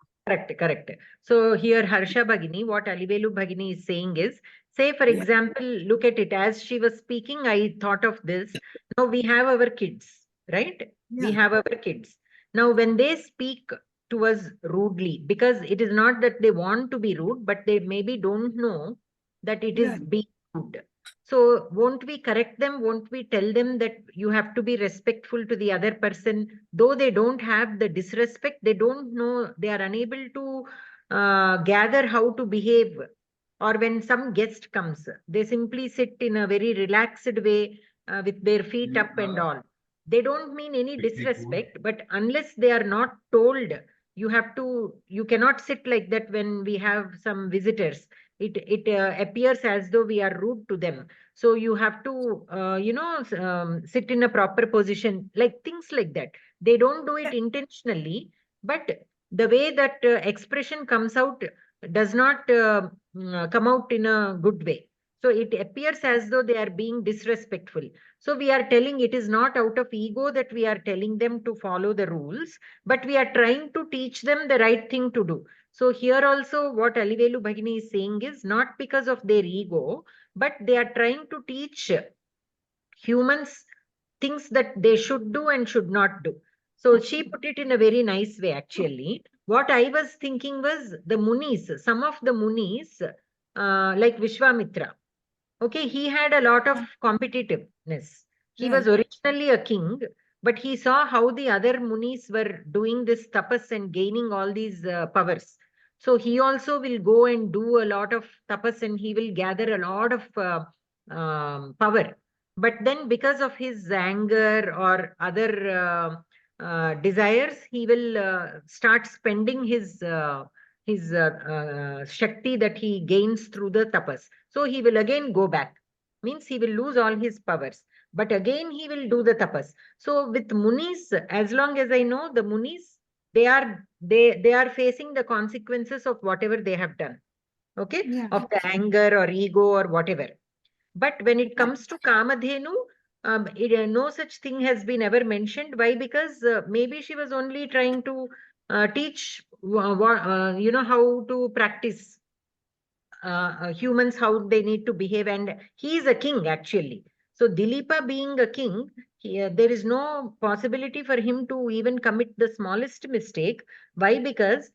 Correct. So here Harsha Bhagini, what Alivelu Bhagini is saying is, say for example, look at it, as she was speaking, I thought of this. Now we have our kids, right? We have our kids. Now when they speak to us rudely, because it is not that they want to be rude, but they maybe don't know that it is being rude. So won't we correct them? Won't we tell them that you have to be respectful to the other person? Though they don't have the disrespect, they don't know, they are unable to gather how to behave. Or when some guest comes, they simply sit in a very relaxed way with their feet up and all. They don't mean any disrespect, but unless they are not told, you cannot sit like that when we have some visitors. It appears as though we are rude to them. So you have to sit in a proper position, like things like that. They don't do it intentionally, but the way that expression comes out does not come out in a good way. So it appears as though they are being disrespectful. So we are telling, it is not out of ego that we are telling them to follow the rules, but we are trying to teach them the right thing to do. So here also what Alivelu Bhagini is saying is not because of their ego, but they are trying to teach humans things that they should do and should not do. So she put it in a very nice way, actually. What I was thinking was the Munis, some of the Munis, like Vishwamitra, okay, he had a lot of competitiveness. He was originally a king, but he saw how the other Munis were doing this tapas and gaining all these powers. So he also will go and do a lot of tapas and he will gather a lot of power. But then because of his anger or other desires, he will start spending his shakti that he gains through the tapas. So he will again go back. Means he will lose all his powers. But again he will do the tapas. So with Munis, as long as I know, the Munis, they are facing the consequences of whatever they have done. Okay? Of the anger or ego or whatever. But when it comes to Kamadhenu, no such thing has been ever mentioned. Why? Because maybe she was only trying to teach how to practice humans, how they need to behave. And he is a king actually. So Dilipa being a king, there is no possibility for him to even commit the smallest mistake. Why? Because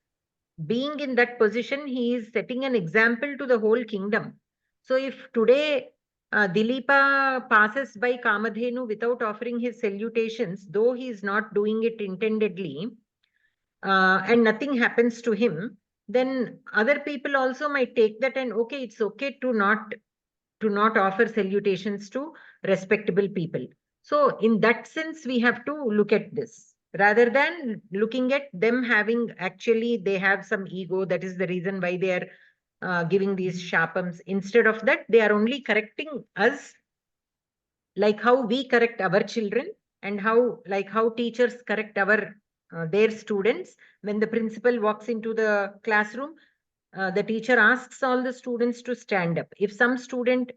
being in that position, he is setting an example to the whole kingdom. So if today Dilipa passes by Kamadhenu without offering his salutations, though he is not doing it intendedly, and nothing happens to him, then other people also might take that and okay, it's okay to not offer salutations to respectable people. So in that sense, we have to look at this rather than looking at them having, actually they have some ego. That is the reason why they are giving these shapams. Instead of that, they are only correcting us, like how we correct our children, and how teachers correct their students. When the principal walks into the classroom, the teacher asks all the students to stand up. If some student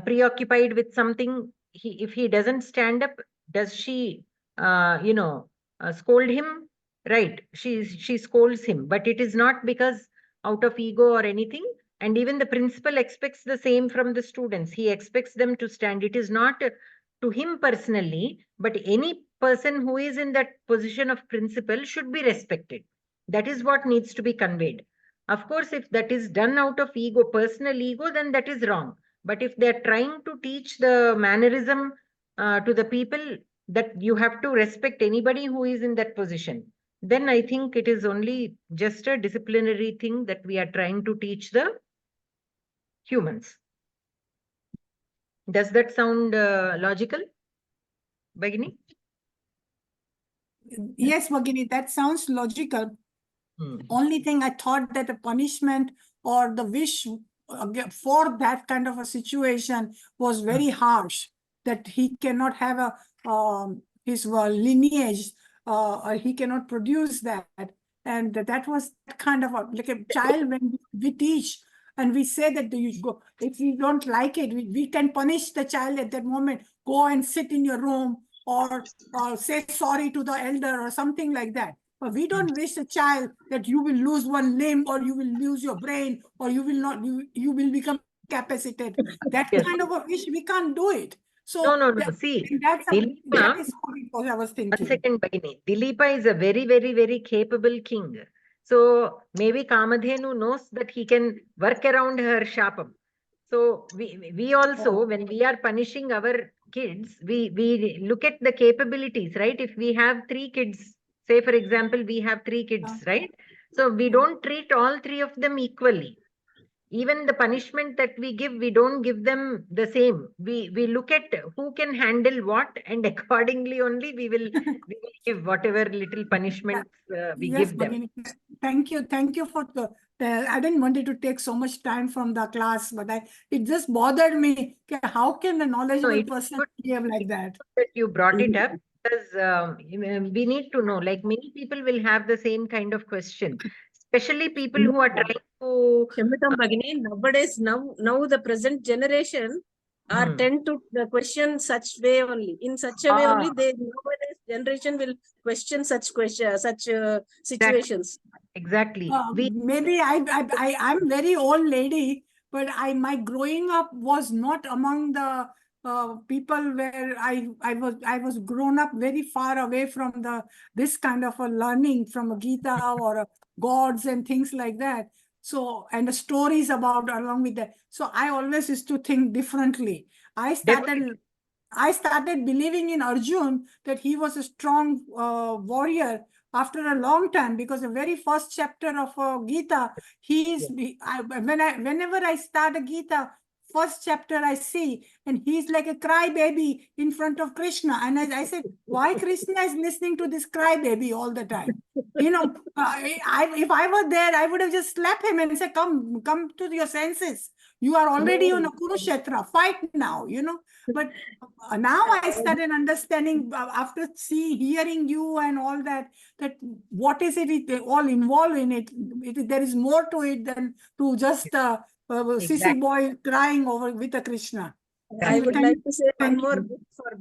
preoccupied with something, if he doesn't stand up, does she scold him? Right, she scolds him, but it is not because out of ego or anything. And even the principal expects the same from the students. He expects them to stand. It is not to him personally, but any person who is in that position of principal should be respected. That is what needs to be conveyed. Of course, if that is done out of ego, personal ego, then that is wrong. But if they're trying to teach the mannerism to the people, that you have to respect anybody who is in that position, then I think it is only just a disciplinary thing that we are trying to teach the humans. Does that sound logical, Bhagini? Yes, Bhagini, that sounds logical. Only thing, I thought that a punishment or the wish for that kind of a situation was very harsh, that he cannot have his lineage, or he cannot produce that. And that was kind of like a child. When we teach and we say that you go, if you don't like it, we can punish the child at that moment. Go and sit in your room, or say sorry to the elder or something like that. But we don't wish a child that you will lose one limb, or you will lose your brain, or you will not, you will become capacitated. That Yes. kind of a wish, we can't do it. So No. See, that is what I was thinking. 1 second, Bhagini. Dilipa is a very, very, very capable king. So maybe Kamadhenu knows that he can work around her shapam. So we also, when we are punishing our kids, we look at the capabilities, right? If we have 3 kids, say for example, we have 3 kids, right? So we don't treat all 3 of them equally. Even the punishment that we don't give them the same. We look at who can handle what, and accordingly only we will give whatever little punishments we give them. Bhagini, thank you for I didn't want it to take so much time from the class, but it just bothered me. How can a knowledgeable person behave like that? That you brought it up, because we need to know, like many people will have the same kind of question, especially people who are trying to Bhagini, nowadays, now the present generation are tend to question such way only. In such a way only, nowadays generation will question such situations. Exactly. Maybe I'm very old lady, but my growing up was not among the people where I was grown up very far away from this kind of a learning from a Gita or gods and things like that. So, and the stories about along with that. So I always used to think differently. I started believing in Arjun, that he was a strong warrior after a long time, because the very first chapter of Gita, whenever I start a Gita, first chapter I see, and he's like a crybaby in front of Krishna. And I said, why Krishna is listening to this crybaby all the time? If I were there, I would have just slapped him and said, come to your senses. You are already on a Kurukshetra, fight now, But now I started understanding after hearing you and all that what is it all involved in it. There is more to it than to just sissy boy crying over with a Krishna. I would like to say one more bit for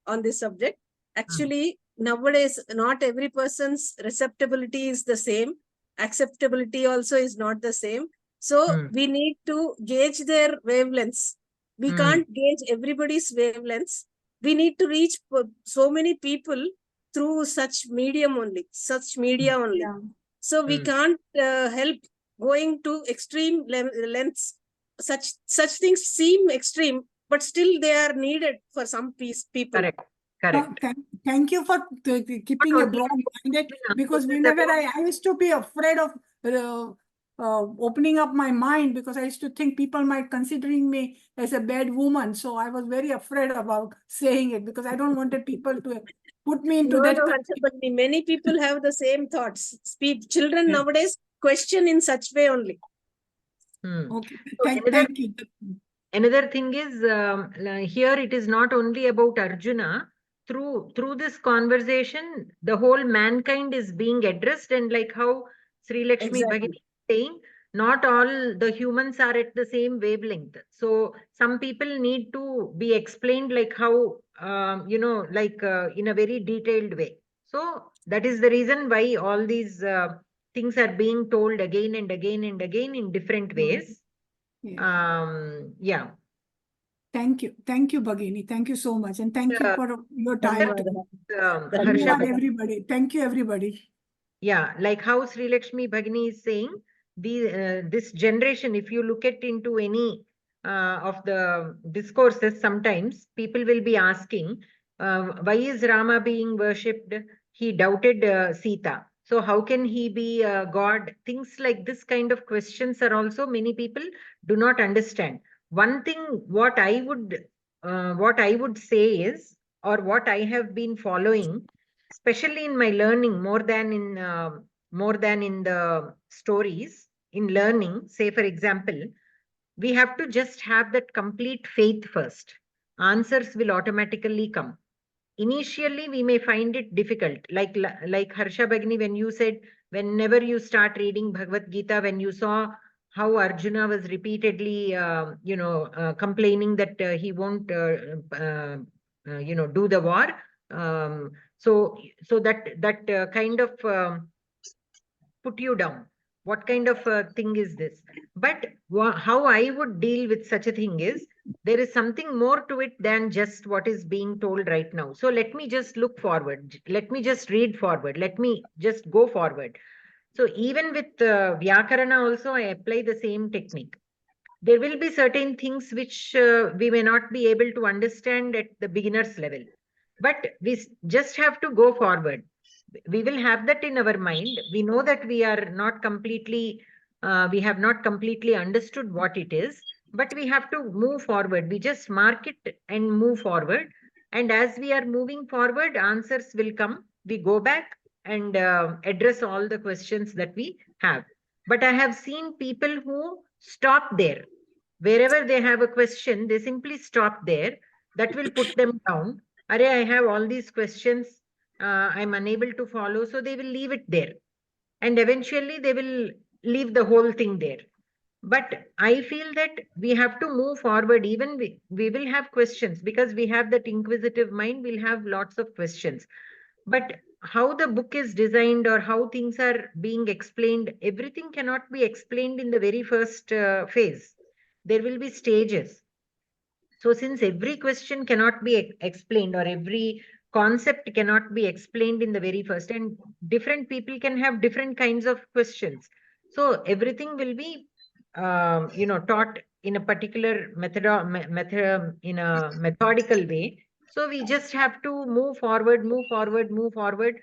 on this subject. Actually, nowadays not every person's receptibility is the same. Acceptability also is not the same. So we need to gauge their wavelengths. We can't gauge everybody's wavelengths. We need to reach so many people through such medium only, such media only. Yeah. So we can't help going to extreme lengths. Such things seem extreme, but still they are needed for some people. Correct. Correct. Thank you for keeping a broad minded, because whenever I used to be afraid of opening up my mind, because I used to think people might considering me as a bad woman. So I was very afraid about saying it, because I don't wanted people to put me into that. But many people have the same thoughts. Children nowadays question in such way only. Okay. Thank you. Another thing is, here it is not only about Arjuna. Through this conversation, the whole mankind is being addressed, and like how Sri Lakshmi Bhagini is saying, not all the humans are at the same wavelength. So some people need to be explained, like how, in a very detailed way. So that is the reason why all these things are being told again and again and again in different ways. Yeah. Thank you, Bhagini. Thank you so much, and thank you for your time. Everybody. Thank you, everybody. Yeah, like how Sri Lakshmi Bhagini is saying, this generation, if you look at into any of the discourses, sometimes people will be asking, why is Rama being worshipped? He doubted Sita. So how can he be a god? Things like this kind of questions are also many people do not understand. One thing what I would say is, or what I have been following, especially in my learning, more than in the stories, in learning, say for example, we have to just have that complete faith first. Answers will automatically come. Initially we may find it difficult, like Harsha Bhagini, when you said, whenever you start reading Bhagavad Gita, when you saw how Arjuna was repeatedly complaining that he won't do the war, so that kind of put you down. What kind of thing is this? But how I would deal with such a thing is, there is something more to it than just what is being told right now. So let me just look forward. Let me just read forward. Let me just go forward. So even with Vyakarana also, I apply the same technique. There will be certain things which we may not be able to understand at the beginner's level, but we just have to go forward. We will have that in our mind. We know that we are not completely, we have not completely understood what it is, but we have to move forward. We just mark it and move forward. And as we are moving forward, answers will come. We go back and address all the questions that we have. But I have seen people who stop there. Wherever they have a question, they simply stop there. That will put them down. Are, I have all these questions. I'm unable to follow. So they will leave it there. And eventually they will leave the whole thing there. But I feel that we have to move forward. Even we will have questions, because we have that inquisitive mind. We'll have lots of questions. But how the book is designed, or how things are being explained, everything cannot be explained in the very first phase. There will be stages. So since every question cannot be explained, or every concept cannot be explained in the very first, and different people can have different kinds of questions. So everything will be, taught in a particular in a methodical way. So we just have to move forward, move forward, move forward.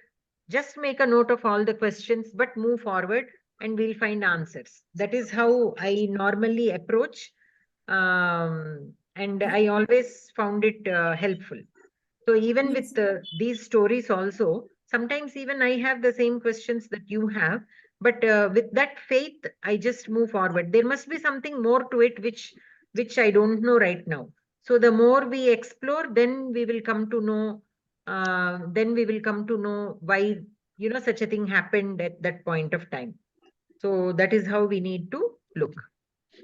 Just make a note of all the questions, but move forward and we'll find answers. That is how I normally approach. And I always found it helpful. So even with these stories also, sometimes even I have the same questions that you have, but with that faith, I just move forward. There must be something more to it, which I don't know right now. So the more we explore, then we will come to know, why, such a thing happened at that point of time. So that is how we need to look.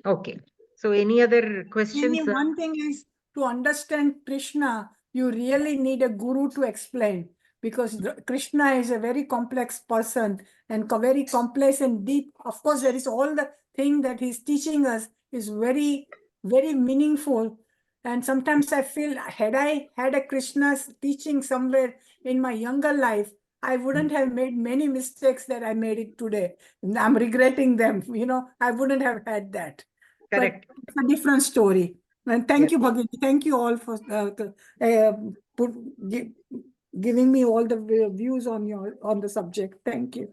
Okay. So any other questions? One thing is, to understand Krishna, you really need a guru to explain. because Krishna is a very complex person and very complex and deep. Of course, there is all the thing that he's teaching us is very, very meaningful. And sometimes I feel, had I had a Krishna's teaching somewhere in my younger life, I wouldn't have made many mistakes that I made it today. And I'm regretting them. I wouldn't have had that. Correct. But it's a different story. And thank you, Bhagini. Thank you all for giving me all the views on the subject. Thank you.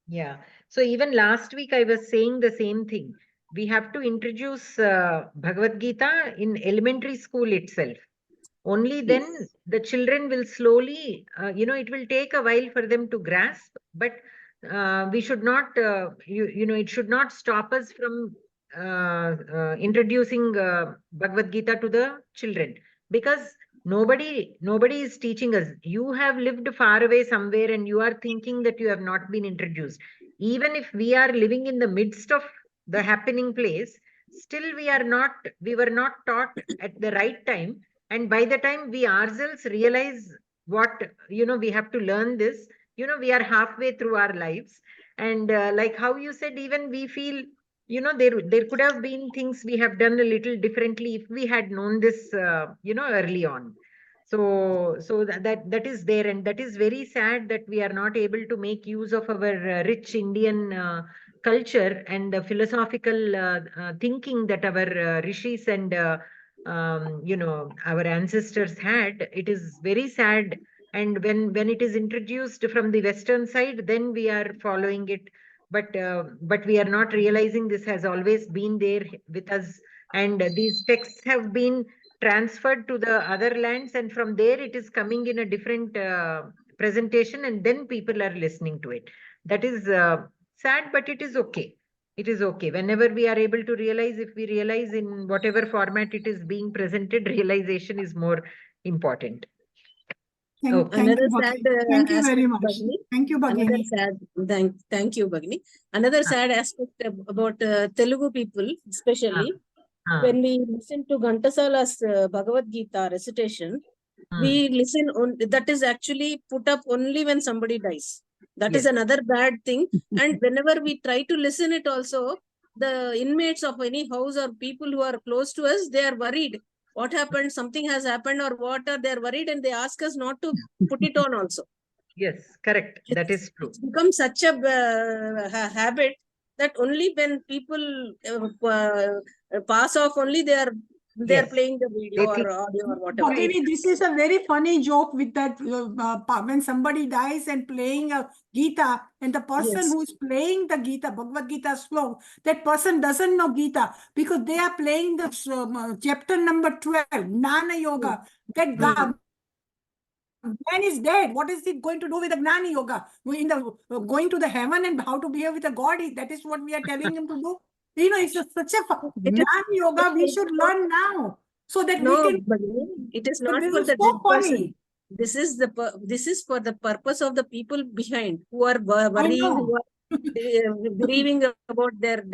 Yeah. So even last week I was saying the same thing. We have to introduce Bhagavad Gita in elementary school itself. Only then the children will slowly, it will take a while for them to grasp, but we should not, it should not stop us from introducing Bhagavad Gita to the children, because nobody is teaching us. You have lived far away somewhere and you are thinking that you have not been introduced. Even if we are living in the midst of the happening place, still we were not taught at the right time. And by the time we ourselves realize what, we have to learn this, we are halfway through our lives. And like how you said, even we feel, there could have been things we have done a little differently if we had known this, early on. So that is there, and that is very sad that we are not able to make use of our rich Indian culture and the philosophical thinking that our rishis and our ancestors had. It is very sad. And when it is introduced from the Western side, then we are following it. But we are not realizing this has always been there with us. And these texts have been transferred to the other lands, and from there it is coming in a different presentation, and then people are listening to it. That is sad, but it is okay. It is okay. Whenever we are able to realize, if we realize in whatever format it is being presented, realization is more important. Thank you, very much. Bhagini. Thank you, Bhagini. Thank you, Bhagini. Another sad aspect about Telugu people, especially when we listen to Ghantasala's Bhagavad Gita recitation, we listen on that is actually put up only when somebody dies. That is another bad thing. And whenever we try to listen it also, the inmates of any house or people who are close to us, they are worried. What happened? Something has happened or what? Or they are worried and they ask us not to put it on also. Yes, correct. That is true. It's become such a habit that only when people pass off, only they are playing the video or audio or whatever. Bhagini, this is a very funny joke with that when somebody dies and playing a Gita, and the person who is playing the Gita, Bhagavad Gita slok, that person doesn't know Gita because they are playing the chapter number 12, Gnana Yoga. That man is dead. What is it going to do with the Gnana Yoga? Going to the heaven and how to behave with a god? That is what we are telling him to do. It's such a Gnana Yoga we should learn now, so that we can. It is not for the dead person. This is for the purpose of the people behind who are worrying, who are grieving about their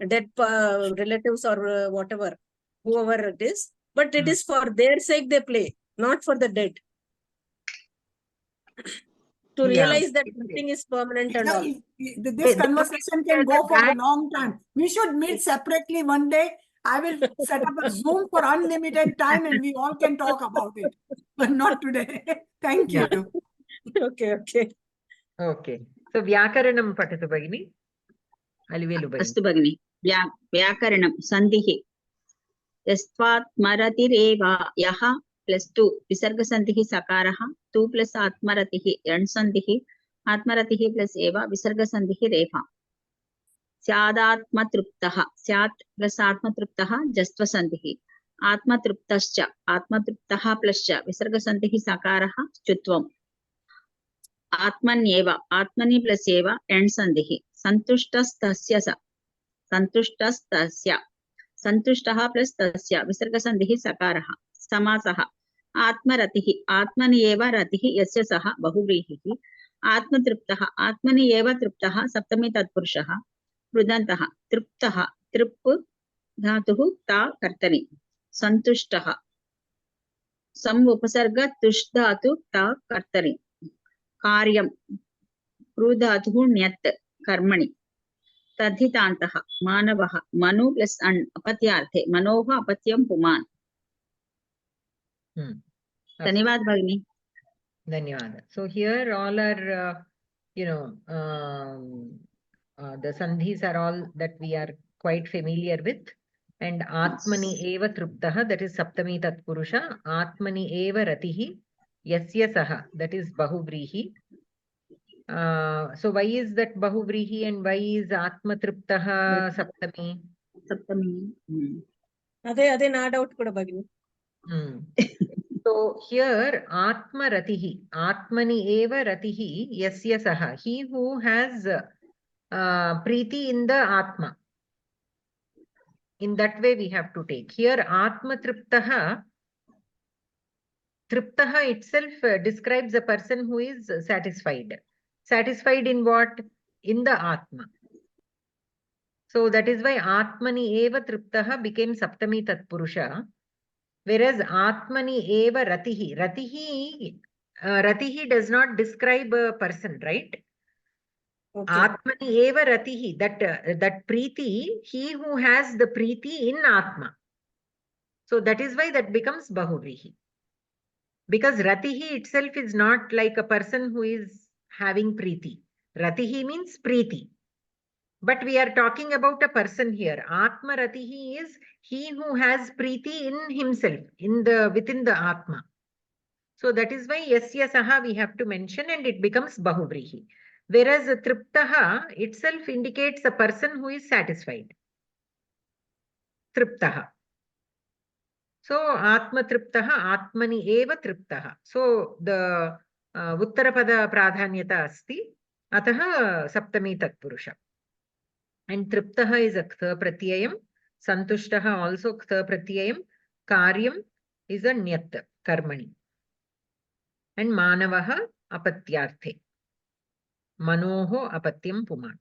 dead relatives or whatever, whoever it is. But it is for their sake they play, not for the dead. To realize that nothing is permanent and all. This conversation can go for a long time. We should meet separately one day. I will set up a Zoom for unlimited time and we all can talk about it. But not today. Thank you. Okay. So, Vyakaranam patatu Bhagini. Alivelu Bhagini. Astu Bhagini. Vyakaranam Sandhihi. Yastvat Maratireva Yaha +2 Visarga Sandhihi Sakaraha 2 + Atmaratihi Sandhihi Atmaratihi + Eva Visarga Sandhihi Refa Syādatmatruptaha Syāt + Atmatruptaha Jastva Sandhihi Atmatruptascha Atmatruptaha + Visarga Sandhihi Sakaraha Chutvam Atmanyeva Atmani + Eva Sandhihi Santushtastasya Santushtastasya Santushtaha + Tasya Visarga Sandhihi Sakaraha Samasaha Atmaratihi Atmani Eva Ratihi Yasya Saha Bahuvrihihi Atmatruptaha Atmani Eva Truptaha Saptami Tatpurushaha Prudantaha Truptaha Trup Dhatuhu Ta Kartani Santushtaha Sam upasarga tush dhatu ta kartari. Karyam. Kru dhatu nyat karmani. Tadhitantaha. Manavaha. Manu plus an apatyarthe. Manoha apatyam puman. Dhanyavad Bhagini. Dhanyavad. So here all are, the sandhis are all that we are quite familiar with. And Atmani eva truptaha, that is Saptami Tatpurusha. Atmani eva ratihi, yasya saha, that is Bahuvrihi. So why is that Bahuvrihi and why is Atma Triptaha Saptami? Saptami. Ade na doubt kuda Bhagini. So here Atma Ratihi, Atmani eva Ratihi, yasya saha, he who has Preeti in the Atma. In that way we have to take. Here Atma Triptaha, Triptaha itself describes a person who is satisfied. Satisfied in what? In the Atma. So that is why Atmani eva Triptaha became Saptami Tatpurusha. Whereas Atmani eva Ratihi. Ratihi does not describe a person, right? Okay. Atmani eva Ratihi. That Preeti, he who has the Preeti in Atma. So that is why that becomes Bahuvrihi. Because Ratihi itself is not like a person who is having Preeti. Ratihi means Preeti. But we are talking about a person here. Atma Ratihi is he who has Preeti in himself, within the Atma. So that is why Yasya Saha we have to mention and it becomes Bahuvrihi. Whereas Triptaha itself indicates a person who is satisfied. Triptaha. So Atma Triptaha, Atmani eva Triptaha. So the Uttarapada Pradhanyata asti, Ataha Saptami Tatpurusha. And Triptaha is a Ktha Pratyayam, Santushtaha also Ktha Pratyayam, Karyam is a Nyat, Karmani. And Manavaha Apatyarthe. Manoho Apatyam Puman.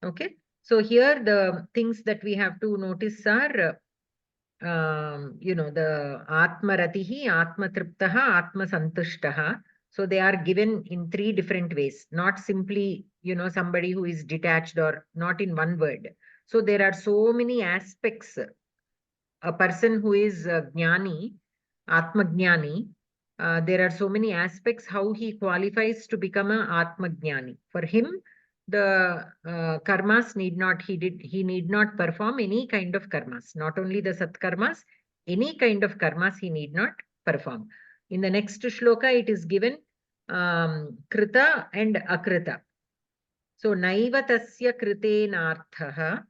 Okay. So here the things that we have to notice are, the Atma Ratihi, Atma Triptaha, Atma Santushtaha. So they are given in 3 different ways, not simply, somebody who is detached or not in one word. So there are so many aspects. A person who is Jnani, Atma Jnani, there are so many aspects how he qualifies to become an Atma Jnani. For him, the karmas need not perform any kind of karmas, not only the satkarmas, any kind of karmas he need not perform. In the next shloka, it is given krita and akrita. So naiva tasya krite narthaha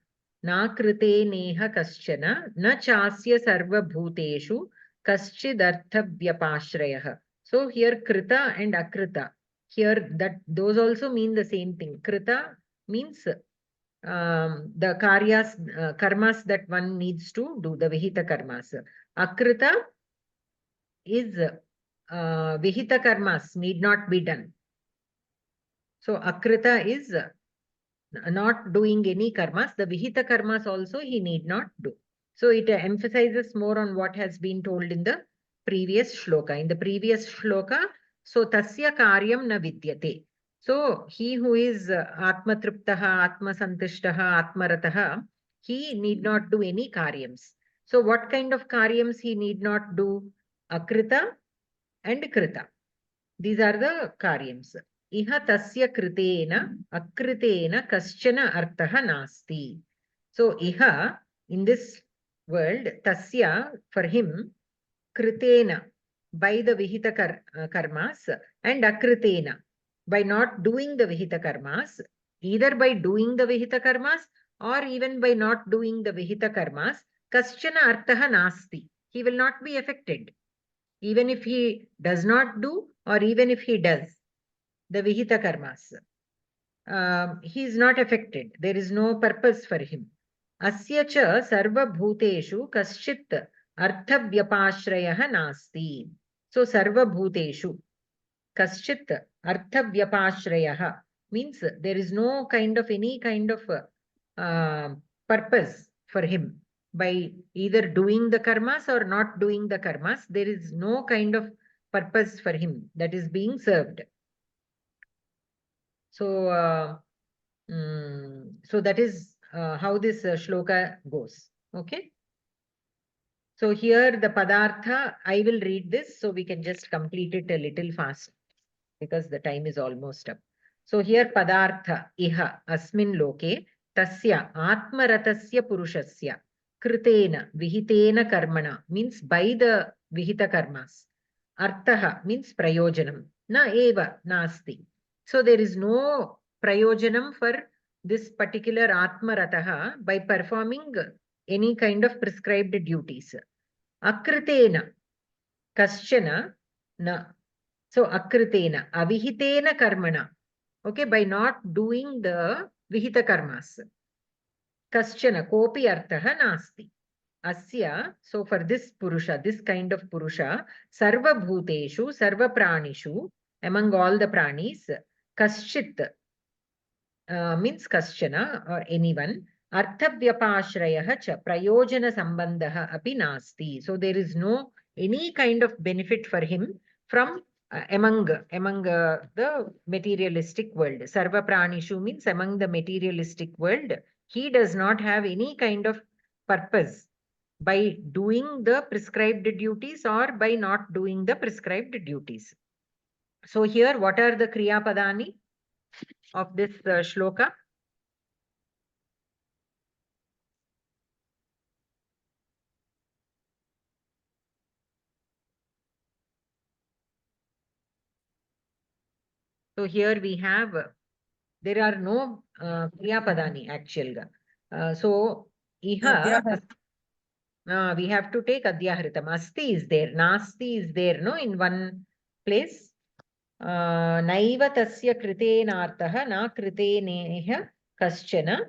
na krite neha kaschana na chasya sarva bhuteshu kaschidartha vyapashrayah. So here krita and akrita. Here those also mean the same thing. Krita means the karmas that one needs to do, the vihita karmas. Akrita is vihita karmas need not be done. So akrita is not doing any karmas. The vihita karmas also he need not do. So it emphasizes more on what has been told in the previous shloka. In the previous shloka, so tasya karyam na vidyate. So he who is atma triptaha, atma santushtaha, atma rataha, he need not do any karyams. So what kind of karyams he need not do? Akrita and krita. These are the karyams. Iha tasya kritena akritena kaschana arthaha nasti. So iha, in this world, tasya, for him, kritena, by the vihita karmas, and akritena, by not doing the vihita karmas, either by doing the vihita karmas or even by not doing the vihita karmas, kaschana arthaha nasti. He will not be affected. Even if he does not do or even if he does the vihita karmas, he is not affected. There is no purpose for him. Asya cha sarva bhuteshu kaschit artha vyapashrayah nasti. So sarva bhuteshu kaschit artha vyapashrayah means there is no kind of any kind of purpose for him. by either doing the karmas or not doing the karmas. There is no kind of purpose for him that is being served. So, so that is how this shloka goes. Okay. So here the padartha, I will read this so we can just complete it a little fast because the time is almost up. So here padartha iha asmin loke tasya atmaratasya purushasya kritena vihitena karmana means by the vihita karmas. Arthaha means prayojanam. Na eva nasti. So there is no prayojanam for this particular atmarataha by performing any kind of prescribed duties. Akritena kaschana na. So akritena avihitena karmana. Okay, by not doing the vihita karmas. Kaschana kopi arthaha nasti. Asya, so for this purusha, this kind of purusha, sarva bhuteshu, sarva pranishu, among all the pranis, kaschit means kaschana or anyone, arthavyapashrayah cha prayojana sambandha api nasti. So there is no any kind of benefit for him from among the materialistic world. Sarva pranishu means among the materialistic world. He does not have any kind of purpose by doing the prescribed duties or by not doing the prescribed duties. So here, what are the kriya padani of this shloka? So here we have, there are no kriya padani actually. So iha, we have to take adhyahritam. Asti is there, nasti is there, no, in one place. Naiva tasya kritenartaha na kriteneha kaschana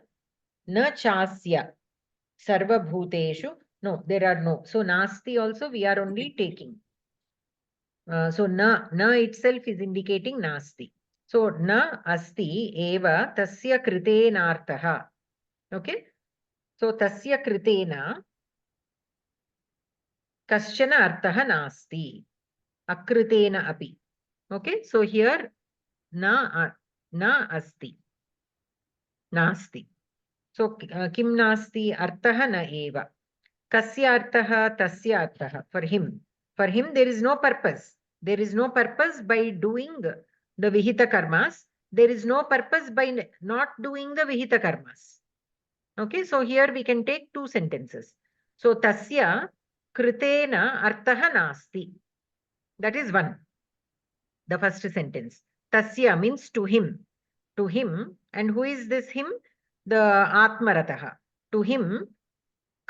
na chasya sarva bhuteshu. No, there are no. So nasti also we are only taking. So na itself is indicating nasti. So na asti eva tasya kritenartaha. Okay. So tasya kritena kaschana artaha nasti. Akritena api. Okay. So here na asti. Nasti. So kim nasti artaha na eva. Kasya artaha tasya artaha. For him there is no purpose. There is no purpose by doing the vihita karmas. There is no purpose by not doing the vihita karmas. Okay, so here we can take two sentences. So tasya kritena artaha nasti. That is one. The first sentence. Tasya means to him. To him. And who is this him? The atmarataha. To him,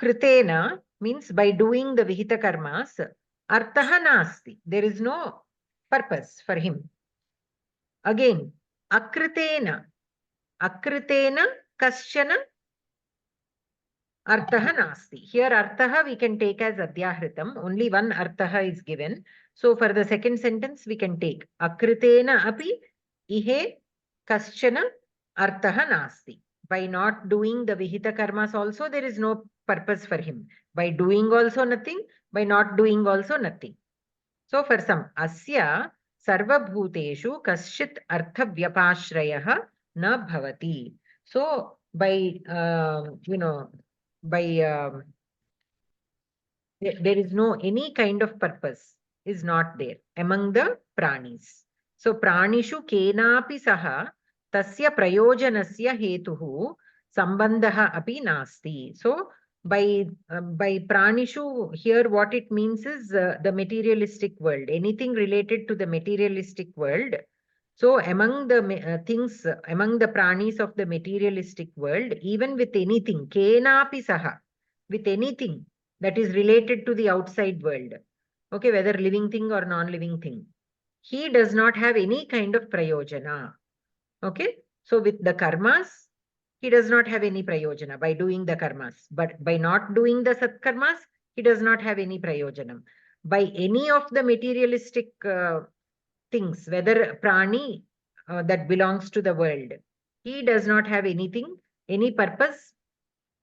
kritena means by doing the vihita karmas, artaha nasti. There is no purpose for him. Again, akritena. Akritena kaschana artaha nasti. Here artaha we can take as adhyahritam. Only one artaha is given. So for the second sentence we can take akritena api ihe kaschana artaha nasti. By not doing the vihita karmas also there is no purpose for him. By doing also nothing, by not doing also nothing. So for some, asya sarva bhuteshu kaschit artha vyapashrayah na bhavati. So by, there is no any kind of purpose is not there among the pranis. So pranishu kenapi saha tasya prayojanasya hetuhu sambandha api nasti. So by pranishu here what it means is the materialistic world, anything related to the materialistic world. So among the things, among the pranis of the materialistic world, even with anything, kenapi saha, with anything that is related to the outside world, okay, whether living thing or non-living thing, he does not have any kind of prayojana. Okay, so with the karmas, he does not have any prayojana by doing the karmas, but by not doing the satkarmas, he does not have any prayojanam. By any of the materialistic things, whether prani that belongs to the world, he does not have anything, any purpose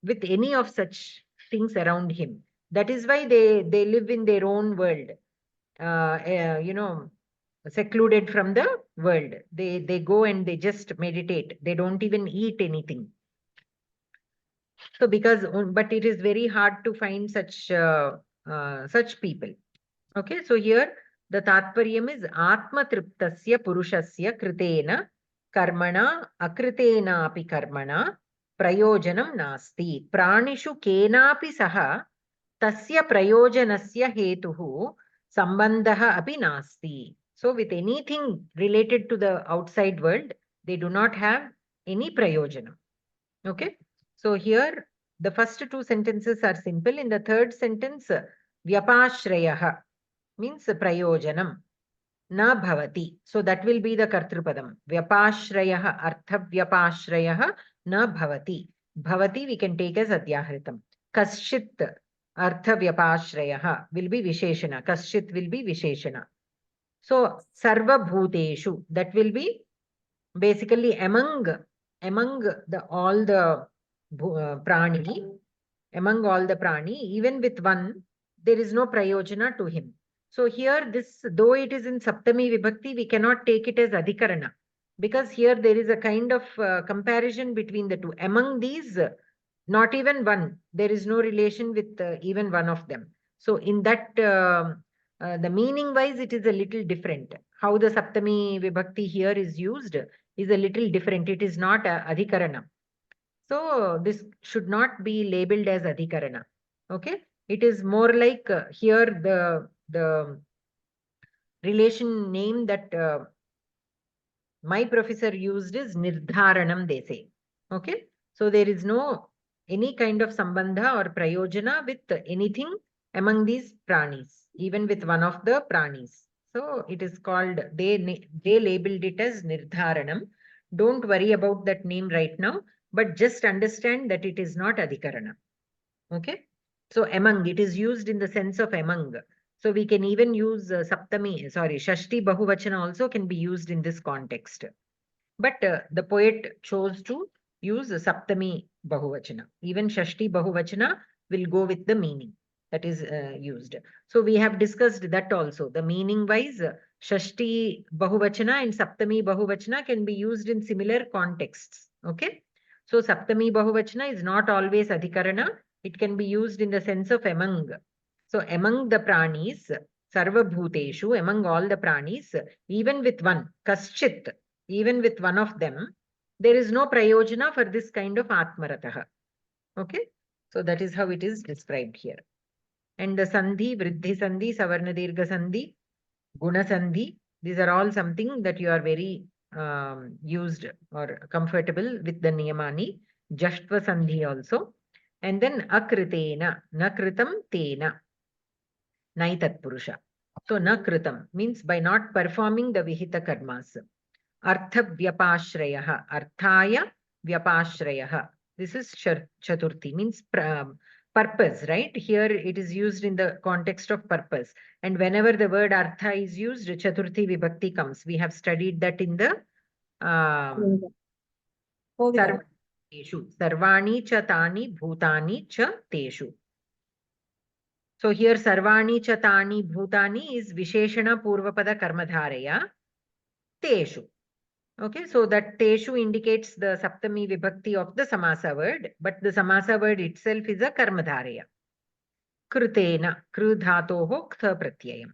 with any of such things around him. That is why they live in their own world, you know, secluded from the world. They go and they just meditate. They don't even eat anything. So but it is very hard to find such people. Okay, so here the tatparyam is atma triptasya purushasya kritena karmana akritena api karmana prayojanam nasti pranishu kenapi saha tasya prayojanasya hetuhu sambandha api nasti. So with anything related to the outside world, they do not have any prayojanam. Okay, so here the first two sentences are simple. In the third sentence, vyapashrayah means prayojanam na bhavati. So that will be the kartrupadam. Vyapashrayah, artha vyapashrayah na bhavati. Bhavati we can take as adhyahritam. Kaschit artha vyapashrayah will be visheshana. Kaschit will be visheshana. So sarva bhuteshu, that will be basically among all the prani, among all the prani, even with one, there is no prayojana to him. So here this, though it is in Saptami Vibhakti, we cannot take it as Adhikarana, because here there is a kind of comparison between the two. Among these, not even one, there is no relation with even one of them. So in that, the meaning wise, it is a little different. How the Saptami Vibhakti here is used is a little different. It is not Adhikarana. So this should not be labeled as Adhikarana. Okay, it is more like here the relation name that my professor used is Nirdharanam, they say. Okay, so there is no any kind of sambandha or prayojana with anything among these pranis, even with one of the pranis. So it is called, they labeled it as Nirdharanam. Don't worry about that name right now, but just understand that it is not Adhikarana. Okay, so among, it is used in the sense of among. So we can even use Shashti Bahuvachana also can be used in this context. But the poet chose to use Saptami Bahuvachana. Even Shashti Bahuvachana will go with the meaning that is used. So we have discussed that also. The meaning wise, Shashti Bahuvachana and Saptami Bahuvachana can be used in similar contexts. Okay. So Saptami Bahuvachana is not always Adhikarana. It can be used in the sense of among. So among the pranis, Sarva Bhuteshu, among all the pranis, even with one, Kaschit, even with one of them, there is no prayojana for this kind of Atmarataha. Okay, so that is how it is described here. And the Sandhi, Vriddhi Sandhi, Savarna Dirgha Sandhi, Guna Sandhi, these are all something that you are very used or comfortable with the Niyamani. Jashtva Sandhi also. And then Akritena, Nakritam Tena, Naitat Purusha. So Nakritam means by not performing the Vihita Karmas. Artha Vyapashrayah, Arthaya Vyapashrayah. This is Chaturthi, means purpose, right? Here it is used in the context of purpose. And whenever the word Artha is used, Chaturthi Vibhakti comes. We have studied that in the Sarvani cha tani bhutani cha teshu. So here Sarvani cha tani bhutani is Visheshana Purvapada Karmadharaya teshu. Okay, so that teshu indicates the Saptami Vibhakti of the Samasa word, but the Samasa word itself is a Karmadharaya. Krutena, Kru dhatoho ktha pratyayam.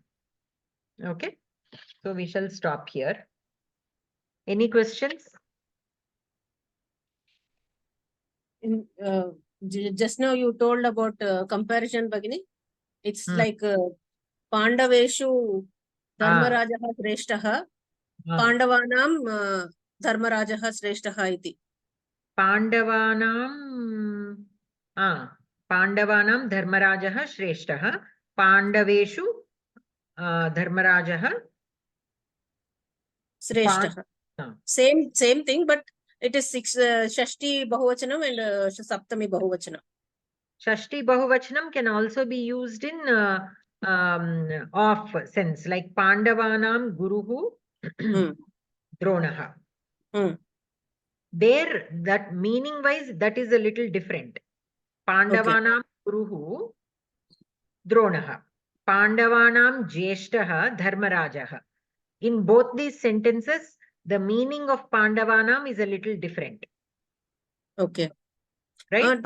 Okay, so we shall stop here. Any questions? Just now you told about comparison, Bhagini. It's like Pandaveshu Dharmarajaha Sreshtaha, Pandavanam Dharmarajaha Sreshtaha iti. Pandavanam Dharmarajaha Sreshtaha, Pandaveshu Dharmarajaha Sreshtaha. Same thing, but it is Shashti Bahuvachanam and Saptami Bahuvachanam. Shashti Bahuvachanam can also be used in off sense, like Pandavanam Guruhu Dronaha. There, that meaning wise, that is a little different. Pandavanam Guruhu Dronah. Pandavanam Jyeshtah Dharmarajah. In both these sentences, the meaning of Pandavanam is a little different. Okay. Right?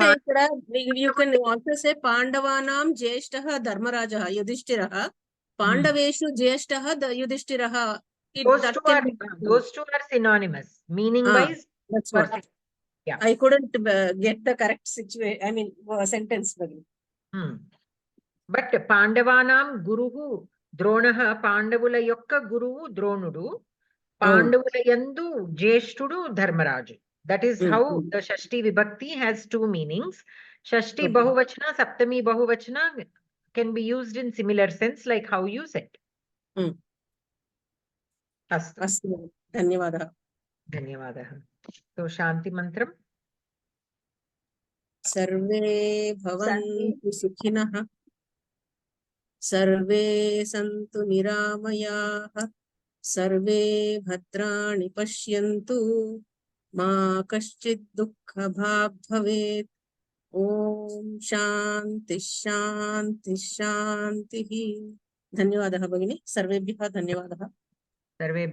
You can also say Pandavanam Jyeshtah Dharmarajah Yudhishthirah. Pandaveshu Jyeshtah Yudhishthirah. Those two are synonymous. Meaning wise, that's what. Yeah. I couldn't get the correct situation. I mean, sentence. But Pandavanam Guruhu Dronaha Pandavula Yokka Guruhu Dronudu Pandavula Yandu Jeshtudu Dharmaraju. That is how the Shashti Vibhakti has two meanings. Shashti Bahuvachana, Saptami Bahuvachana can be used in similar sense like how you said. Astu. Dhanyavadah. Dhanyavadah. So Shanti Mantram. Sarve bhavantu sukhinah. Sarve santu niramayah. Sarve bhadrani pashyantu. Ma kaschid dukkha bhag bhavet. Om Shanti Shanti Shanti. Dhanyavadah Bhagini. Sarvebhyah dhanyavadah. Sarve